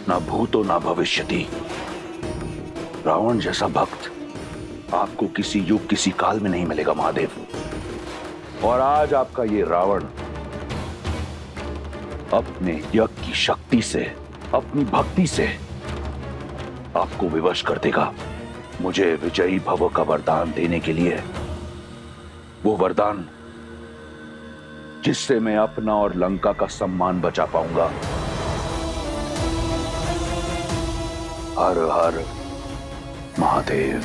न भूतो न भविष्यति। रावण जैसा भक्त आपको किसी युग किसी काल में नहीं मिलेगा महादेव। और आज आपका ये रावण अपने यज्ञ की शक्ति से, अपनी भक्ति से आपको विवश कर देगा। मुझे विजयी भव का वरदान देने के लिए, वो वरदान जिससे मैं अपना और लंका का सम्मान बचा पाऊंगा। हर हर महादेव।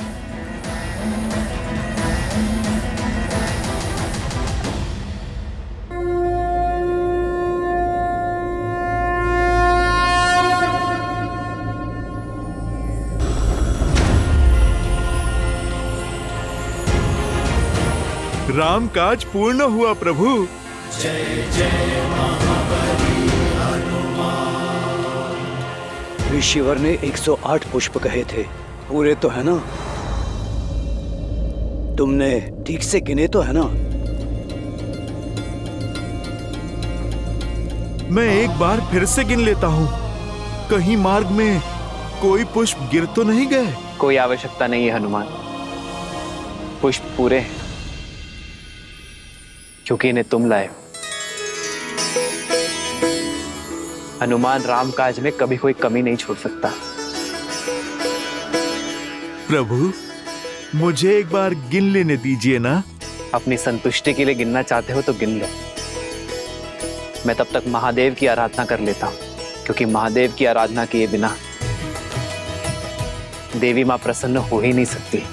राम काज पूर्ण हुआ प्रभु। जय जय महाबली हनुमान। ऋषिवर ने 108 पुष्प कहे थे, पूरे तो है ना? तुमने ठीक से गिने तो है ना? मैं एक बार फिर से गिन लेता हूँ। कहीं मार्ग में कोई पुष्प गिर तो नहीं गए? कोई आवश्यकता नहीं है हनुमान, पुष्प पूरे हैं क्योंकि इन्हें तुम लाए। हनुमान राम काज में कभी कोई कमी नहीं छोड़ सकता। प्रभु, मुझे एक बार गिन लेने दीजिए ना। अपनी संतुष्टि के लिए गिनना चाहते हो तो गिन लो। मैं तब तक महादेव की आराधना कर लेता हूं, क्योंकि महादेव की आराधना किए बिना देवी मां प्रसन्न हो ही नहीं सकती।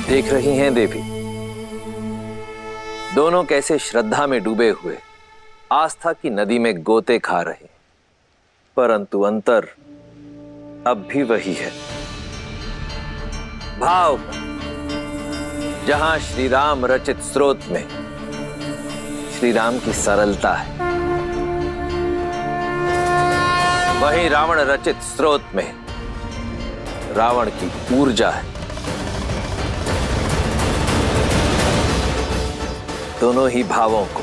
देख रही हैं देवी, दोनों कैसे श्रद्धा में डूबे हुए आस्था की नदी में गोते खा रहे, परंतु अंतर अब भी वही है। भाव जहां श्री राम रचित स्रोत में श्री राम की सरलता है, वहीं रावण रचित स्रोत में रावण की ऊर्जा है। दोनों ही भावों को,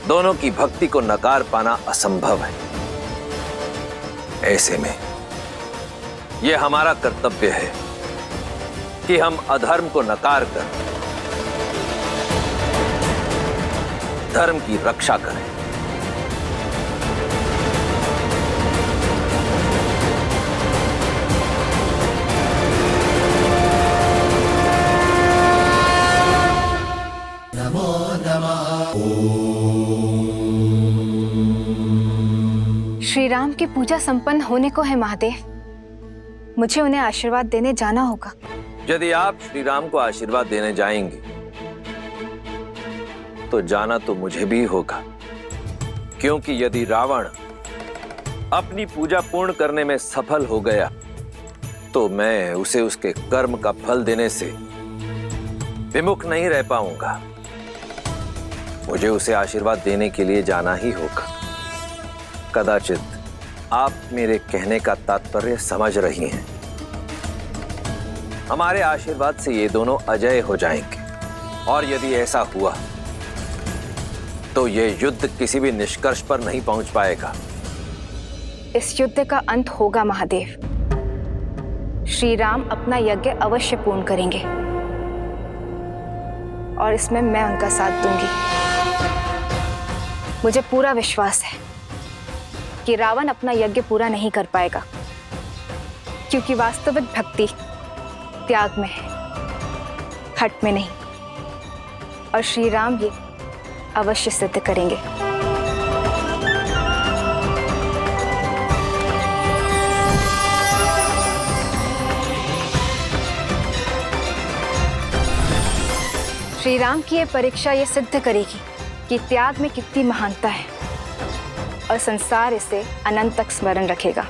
दोनों की भक्ति को नकार पाना असंभव है। ऐसे में यह हमारा कर्तव्य है कि हम अधर्म को नकार कर धर्म की रक्षा करें। नमो नमः। श्री राम की पूजा संपन्न होने को है महादेव। मुझे उन्हें आशीर्वाद देने जाना होगा। यदि आप श्री राम को आशीर्वाद देने जाएंगे तो जाना तो मुझे भी होगा, क्योंकि यदि रावण अपनी पूजा पूर्ण करने में सफल हो गया तो मैं उसे उसके कर्म का फल देने से विमुख नहीं रह पाऊंगा। मुझे उसे आशीर्वाद देने के लिए जाना ही होगा। कदाचित आप मेरे कहने का तात्पर्य समझ रही हैं। हमारे आशीर्वाद से ये दोनों अजय हो जाएंगे, और यदि ऐसा हुआ तो ये युद्ध किसी भी निष्कर्ष पर नहीं पहुंच पाएगा। इस युद्ध का अंत होगा महादेव। श्री राम अपना यज्ञ अवश्य पूर्ण करेंगे और इसमें मैं उनका साथ दूंगी। मुझे पूरा विश्वास है कि रावण अपना यज्ञ पूरा नहीं कर पाएगा, क्योंकि वास्तविक भक्ति त्याग में है, हट में नहीं। और श्री राम ये अवश्य सिद्ध करेंगे। श्री राम की ये परीक्षा ये सिद्ध करेगी कि त्याग में कितनी महानता है, और संसार इसे अनंत तक स्मरण रखेगा।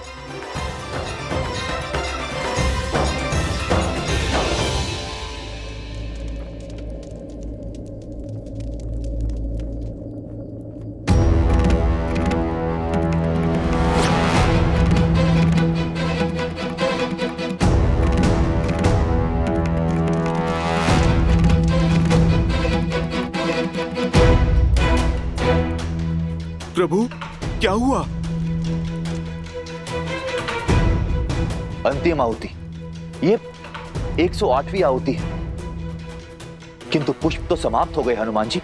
प्रभु, क्या हुआ? अंतिम आहुति, ये 108वीं आहुति है, किंतु पुष्प तो समाप्त हो गए हनुमान जी।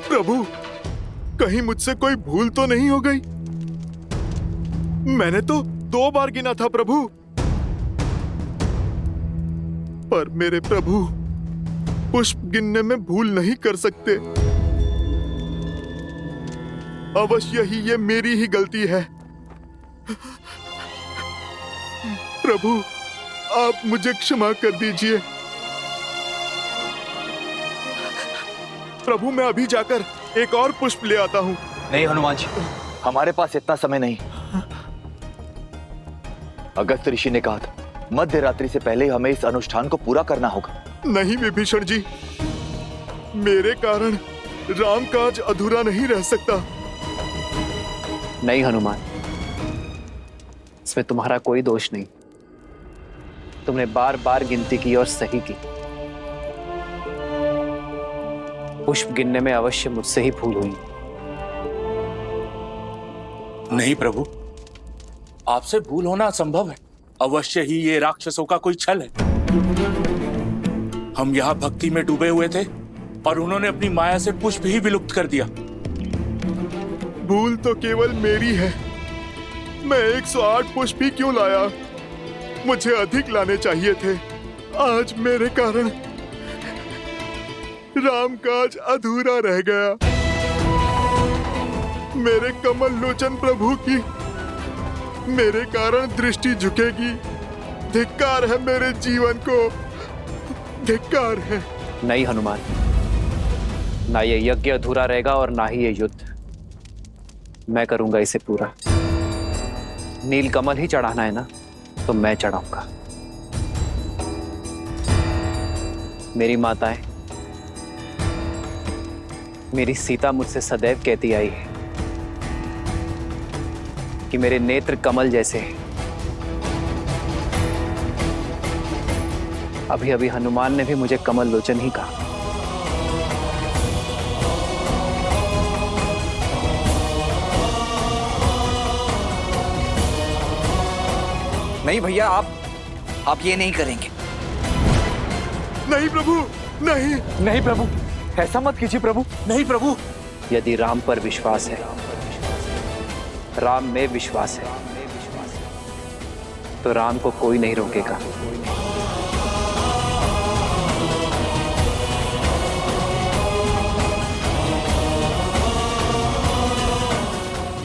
प्रभु, कहीं मुझसे कोई भूल तो नहीं हो गई? मैंने तो 2 बार गिना था प्रभु। पर मेरे प्रभु पुष्प गिनने में भूल नहीं कर सकते। अवश्य ही ये मेरी ही गलती है। प्रभु, आप मुझे क्षमा कर दीजिए। प्रभु, मैं अभी जाकर एक और पुष्प ले आता हूं। नहीं हनुमान जी, हमारे पास इतना समय नहीं। अगस्त्य ऋषि ने कहा था मध्य रात्रि से पहले हमें इस अनुष्ठान को पूरा करना होगा। नहीं विभीषण जी, मेरे कारण रामकाज अधूरा नहीं रह सकता। नहीं हनुमान, इसमें तुम्हारा कोई दोष नहीं। तुमने बार बार गिनती की और सही की। पुष्प गिनने में अवश्य मुझसे ही भूल हुई। नहीं प्रभु, आपसे भूल होना असंभव है। अवश्य ही ये राक्षसों का कोई छल है। हम यहाँ भक्ति में डूबे हुए थे और उन्होंने अपनी माया से पुष्प ही विलुप्त कर दिया। भूल तो केवल मेरी है। मैं 108 पुष्प ही क्यों लाया? मुझे अधिक लाने चाहिए थे। आज मेरे कारण रामकाज अधूरा रह गया। मेरे कमल लोचन प्रभु की मेरे कारण दृष्टि झुकेगी। धिक्कार है मेरे जीवन को, धिक्कार है। नहीं हनुमान, ना ये यज्ञ अधूरा रहेगा और ना ही ये युद्ध। मैं करूंगा इसे पूरा। नीलकमल ही चढ़ाना है ना, तो मैं चढ़ाऊंगा। मेरी माताएं, मेरी सीता मुझसे सदैव कहती आई है कि मेरे नेत्र कमल जैसे हैं। अभी अभी हनुमान ने भी मुझे कमल लोचन ही कहा। नहीं भैया, आप ये नहीं करेंगे। नहीं प्रभु, नहीं। नहीं प्रभु, ऐसा मत कीजिए प्रभु। नहीं प्रभु। यदि राम पर विश्वास है, राम में विश्वास है, तो राम को कोई नहीं रोकेगा।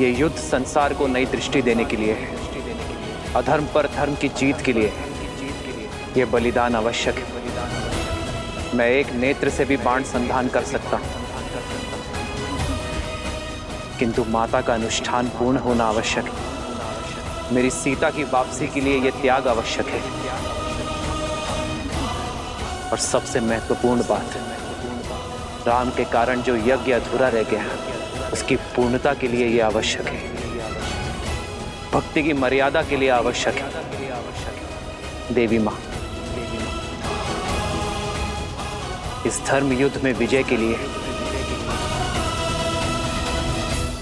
ये युद्ध संसार को नई दृष्टि देने के लिए है, अधर्म पर धर्म की जीत के लिए है। ये बलिदान आवश्यक है। मैं एक नेत्र से भी बाण संधान कर सकता हूं, किंतु माता का अनुष्ठान पूर्ण होना आवश्यक है। मेरी सीता की वापसी के लिए यह त्याग आवश्यक है। और सबसे महत्वपूर्ण बात, राम के कारण जो यज्ञ अधूरा रह गया, उसकी पूर्णता के लिए यह आवश्यक है। भक्ति की मर्यादा के लिए आवश्यक है। देवी मां, इस धर्म युद्ध में विजय के लिए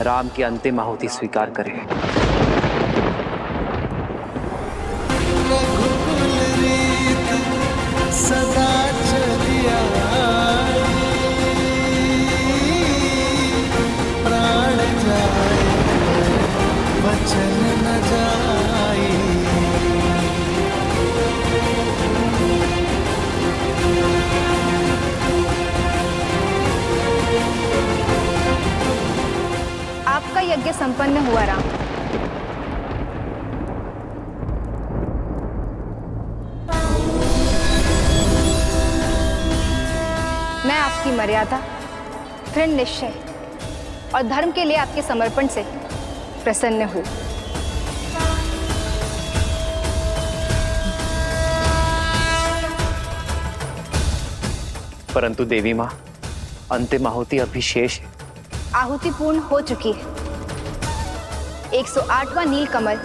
राम की अंतिम आहुति स्वीकार करें। सदा चलिया प्राण जाए वचन न जाए। आपका यज्ञ संपन्न हुआ राम। मैं आपकी मर्यादा, दृढ़ निश्चय और धर्म के लिए आपके समर्पण से प्रसन्न हूं। परंतु देवी मां, अंतिम आहुति अभी शेष है। आहुति पूर्ण हो चुकी है। 108वां नील कमल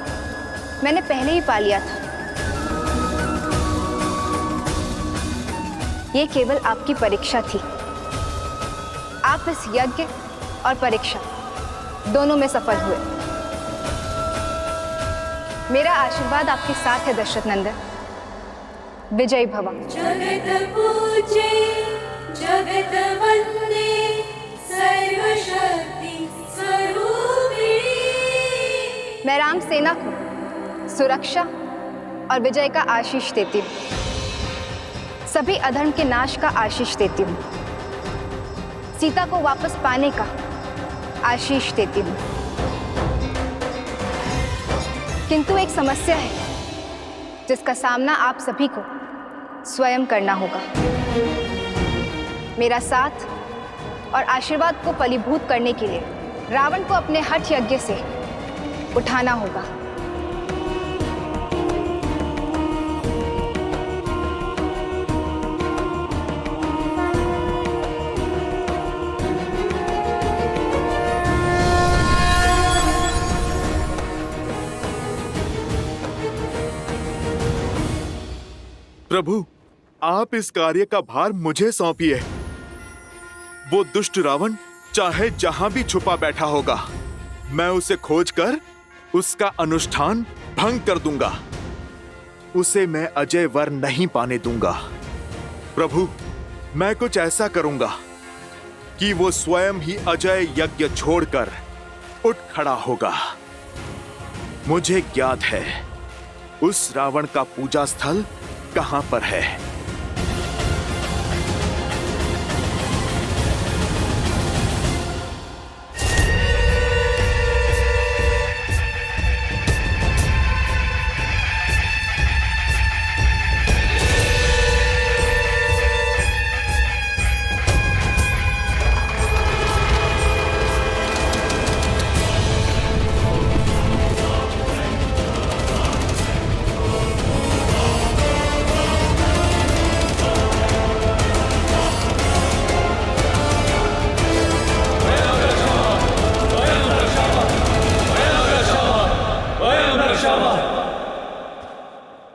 मैंने पहले ही पा लिया था। ये केवल आपकी परीक्षा थी। आप इस यज्ञ और परीक्षा दोनों में सफल हुए। मेरा आशीर्वाद आपके साथ है दशरथ नंदन। विजयी भव। जगत पूजे जगत वंदे सर्वशक्ति स्वरूपिणी। मैं राम सेना को सुरक्षा और विजय का आशीष देती हूँ। सभी अधर्म के नाश का आशीष देती हूँ। सीता को वापस पाने का आशीष देती हूँ। किंतु एक समस्या है जिसका सामना आप सभी को स्वयं करना होगा। मेरा साथ और आशीर्वाद को फलीभूत करने के लिए रावण को अपने हठ यज्ञ से उठाना होगा। प्रभु, आप इस कार्य का भार मुझे सौंपिए। वो दुष्ट रावण चाहे जहां भी छुपा बैठा होगा, मैं उसे खोजकर उसका अनुष्ठान भंग कर दूंगा। उसे मैं अजय वर नहीं पाने दूंगा। प्रभु, मैं कुछ ऐसा करूंगा कि वो स्वयं ही अजय यज्ञ छोड़कर उठ खड़ा होगा। मुझे ज्ञात है उस रावण का पूजा स्थल कहां पर है।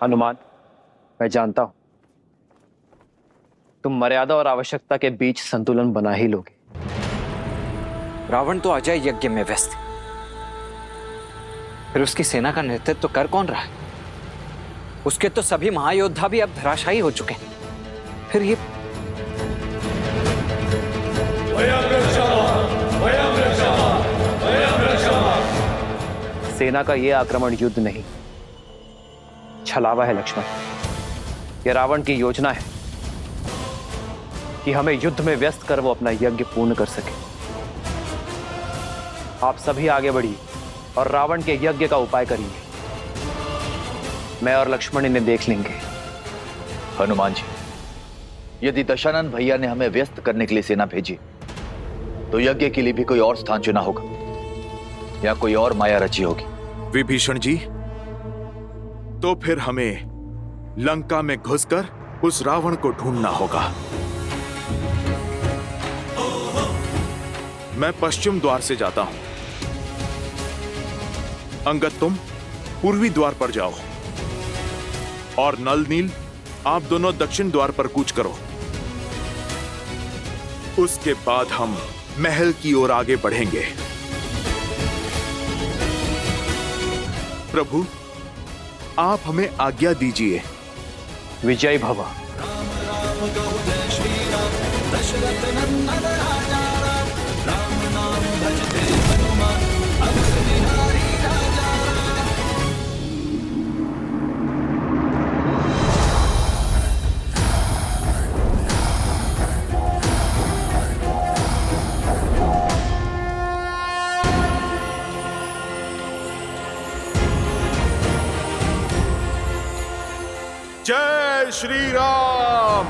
हनुमान, मैं जानता हूं तुम मर्यादा और आवश्यकता के बीच संतुलन बना ही लोगे। रावण तो अजय यज्ञ में व्यस्त है, फिर उसकी सेना का नेतृत्व कर कौन रहा है? उसके तो सभी महायोद्धा भी अब धराशायी हो चुके हैं। फिर ये सेना का यह आक्रमण युद्ध नहीं, छलावा है लक्ष्मण। यह रावण की योजना है कि हमें युद्ध में व्यस्त कर वो अपना यज्ञ पूर्ण कर सके। आप सभी आगे बढ़िए और रावण के यज्ञ का उपाय करिए। मैं और लक्ष्मण इन्हें देख लेंगे। हनुमान जी, यदि दशानन भैया ने हमें व्यस्त करने के लिए सेना भेजी तो यज्ञ के लिए भी कोई और स्थान चुना होगा या कोई और माया रची होगी। विभीषण जी, तो फिर हमें लंका में घुसकर उस रावण को ढूंढना होगा। मैं पश्चिम द्वार से जाता हूं। अंगद, तुम पूर्वी द्वार पर जाओ और नल नील, आप दोनों दक्षिण द्वार पर कूच करो। उसके बाद हम महल की ओर आगे बढ़ेंगे। प्रभु, आप हमें आज्ञा दीजिए। विजय भव। जय श्री राम।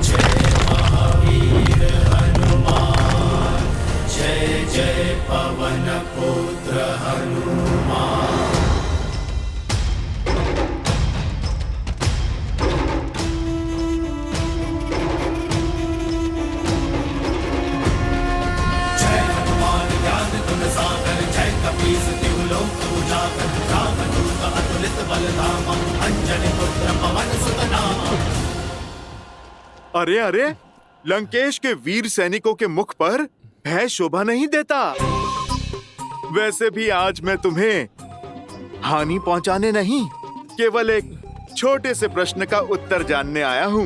जय महावीर हनुमान, जय जय पवन पुत्र हनुमान। जय हनुमान ज्ञान गुण सागर, जय कपीस तिहु लोक उजागर, रामदूत अतुलित बल धामा, अंजनी पुत्र पवन सुत नामा। अरे अरे, लंकेश के वीर सैनिकों के मुख पर भय शोभा नहीं देता। वैसे भी आज मैं तुम्हें हानि पहुंचाने नहीं, केवल एक छोटे से प्रश्न का उत्तर जानने आया हूं।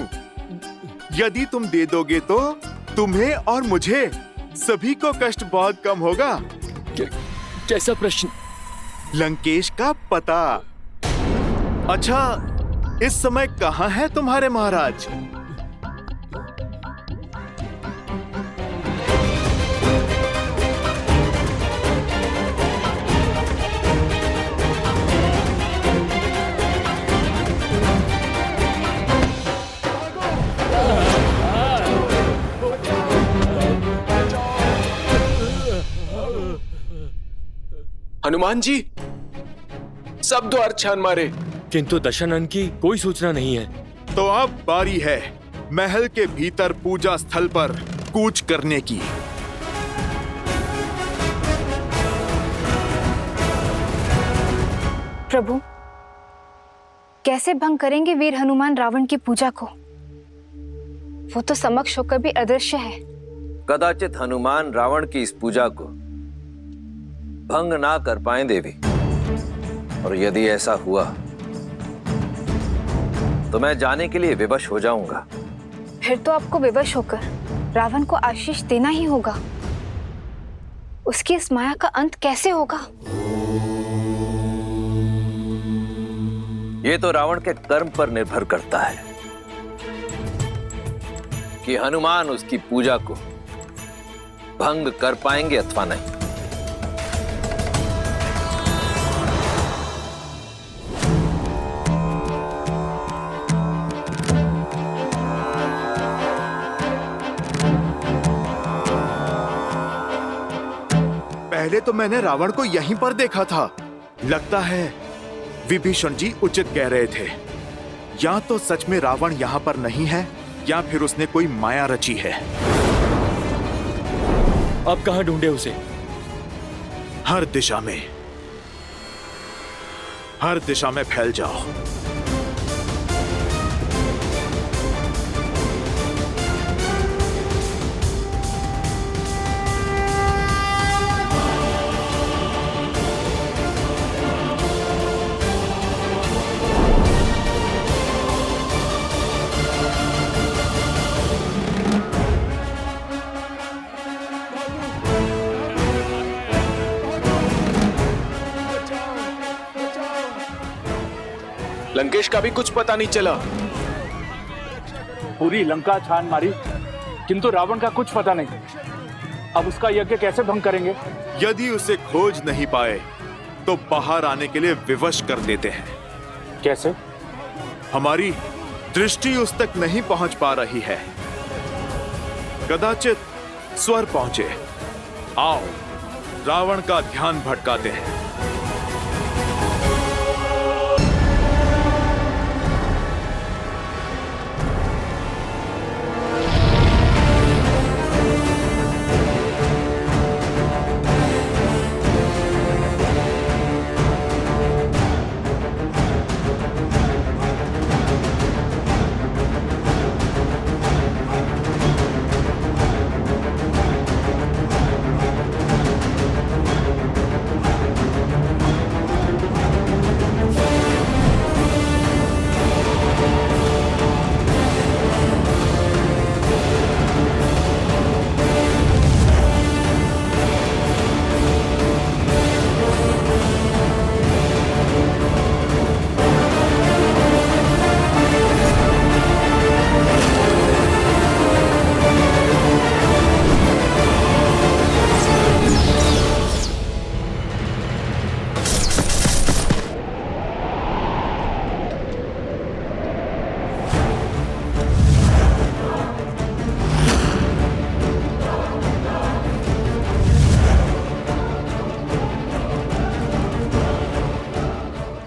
यदि तुम दे दोगे तो तुम्हें और मुझे सभी को कष्ट बहुत कम होगा। कैसा प्रश्न? लंकेश का पता। अच्छा, इस समय कहाँ है तुम्हारे महाराज? हनुमान जी, सब द्वार छान मारे, किंतु दशानन की कोई सूचना नहीं है। तो अब बारी है महल के भीतर पूजा स्थल पर कूच करने की। प्रभु, कैसे भंग करेंगे वीर हनुमान रावण की पूजा को? वो तो समक्ष होकर भी अदृश्य है। कदाचित हनुमान रावण की इस पूजा को भंग ना कर पाए देवी, और यदि ऐसा हुआ तो मैं जाने के लिए विवश हो जाऊंगा। फिर तो आपको विवश होकर रावण को आशीष देना ही होगा। उसकी इस माया का अंत कैसे होगा? ये तो रावण के कर्म पर निर्भर करता है कि हनुमान उसकी पूजा को भंग कर पाएंगे अथवा नहीं। पहले तो मैंने रावण को यहीं पर देखा था। लगता है विभीषण जी उचित कह रहे थे। या तो सच में रावण यहाँ पर नहीं है, या फिर उसने कोई माया रची है। अब कहाँ ढूंढे उसे? हर दिशा में फैल जाओ। लंकेश का भी कुछ पता नहीं चला। पूरी लंका छान मारी, किंतु रावण का कुछ पता नहीं। अब उसका यज्ञ कैसे भंग करेंगे? यदि उसे खोज नहीं पाए तो बाहर आने के लिए विवश कर देते हैं। कैसे? हमारी दृष्टि उस तक नहीं पहुंच पा रही है, कदाचित स्वर पहुंचे। आओ रावण का ध्यान भटकाते हैं।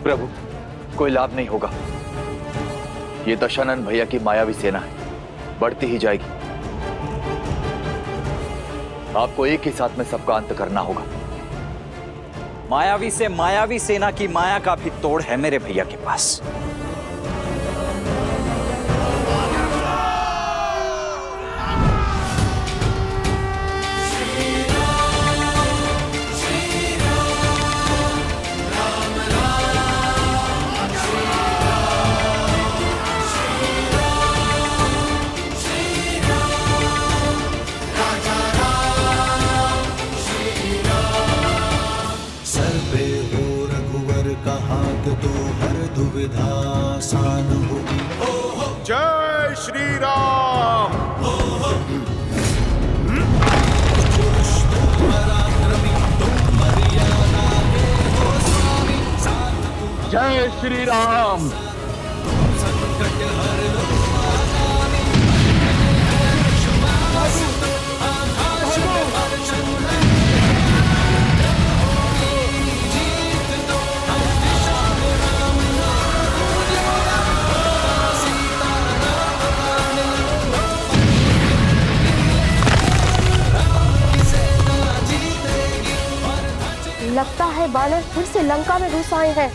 प्रभु, कोई लाभ नहीं होगा। ये दशानन भैया की मायावी सेना है, बढ़ती ही जाएगी। आपको एक ही साथ में सबका अंत करना होगा। मायावी से मायावी सेना की माया का भी तोड़ है मेरे भैया के पास। तो हर दुविधा आसान होगी। जय श्री राम। जय श्री राम। लगता है बानर फिर से लंका में घुस आए हैं।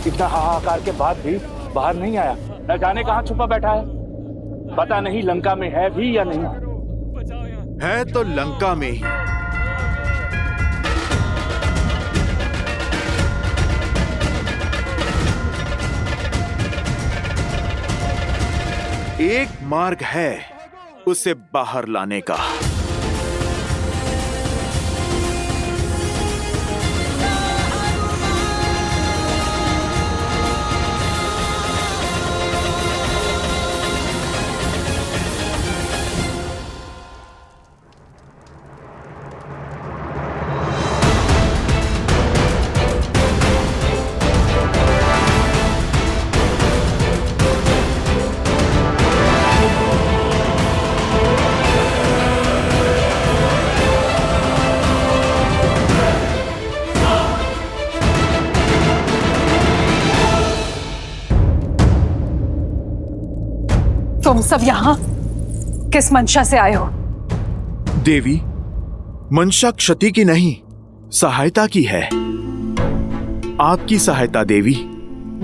इतना हाहाकार के बाद भी बाहर नहीं आया, न जाने कहां छुपा बैठा है। पता नहीं लंका में है भी या नहीं। है तो लंका में ही। एक मार्ग है उसे बाहर लाने का। तुम सब यहाँ किस मंशा से आए हो? देवी, मंशा क्षति की नहीं, सहायता की है। आपकी सहायता देवी।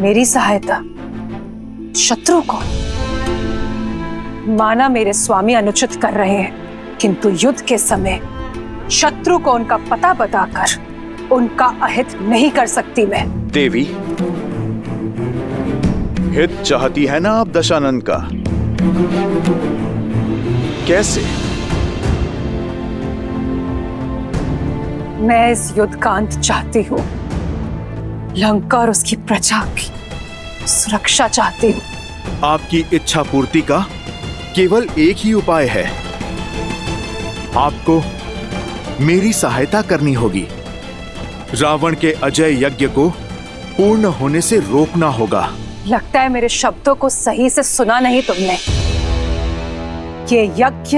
मेरी सहायता? शत्रु को? माना मेरे स्वामी अनुचित कर रहे हैं, किंतु युद्ध के समय शत्रु को उनका पता बताकर उनका अहित नहीं कर सकती मैं। देवी, हित चाहती है ना आप दशानन का? कैसे? मैं इस युद्ध का अंत चाहती हूँ। लंका और उसकी प्रजा की सुरक्षा चाहती हूँ। आपकी इच्छा पूर्ति का केवल एक ही उपाय है। आपको मेरी सहायता करनी होगी। रावण के अजय यज्ञ को पूर्ण होने से रोकना होगा। लगता है मेरे शब्दों को सही से सुना नहीं तुमने। ये यज्ञ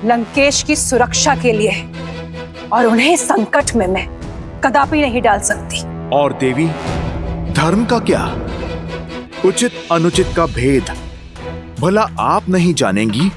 लंकेश की सुरक्षा के लिए है और उन्हें संकट में मैं कदापि नहीं डाल सकती। और देवी, धर्म का क्या? उचित अनुचित का भेद भला आप नहीं जानेंगी?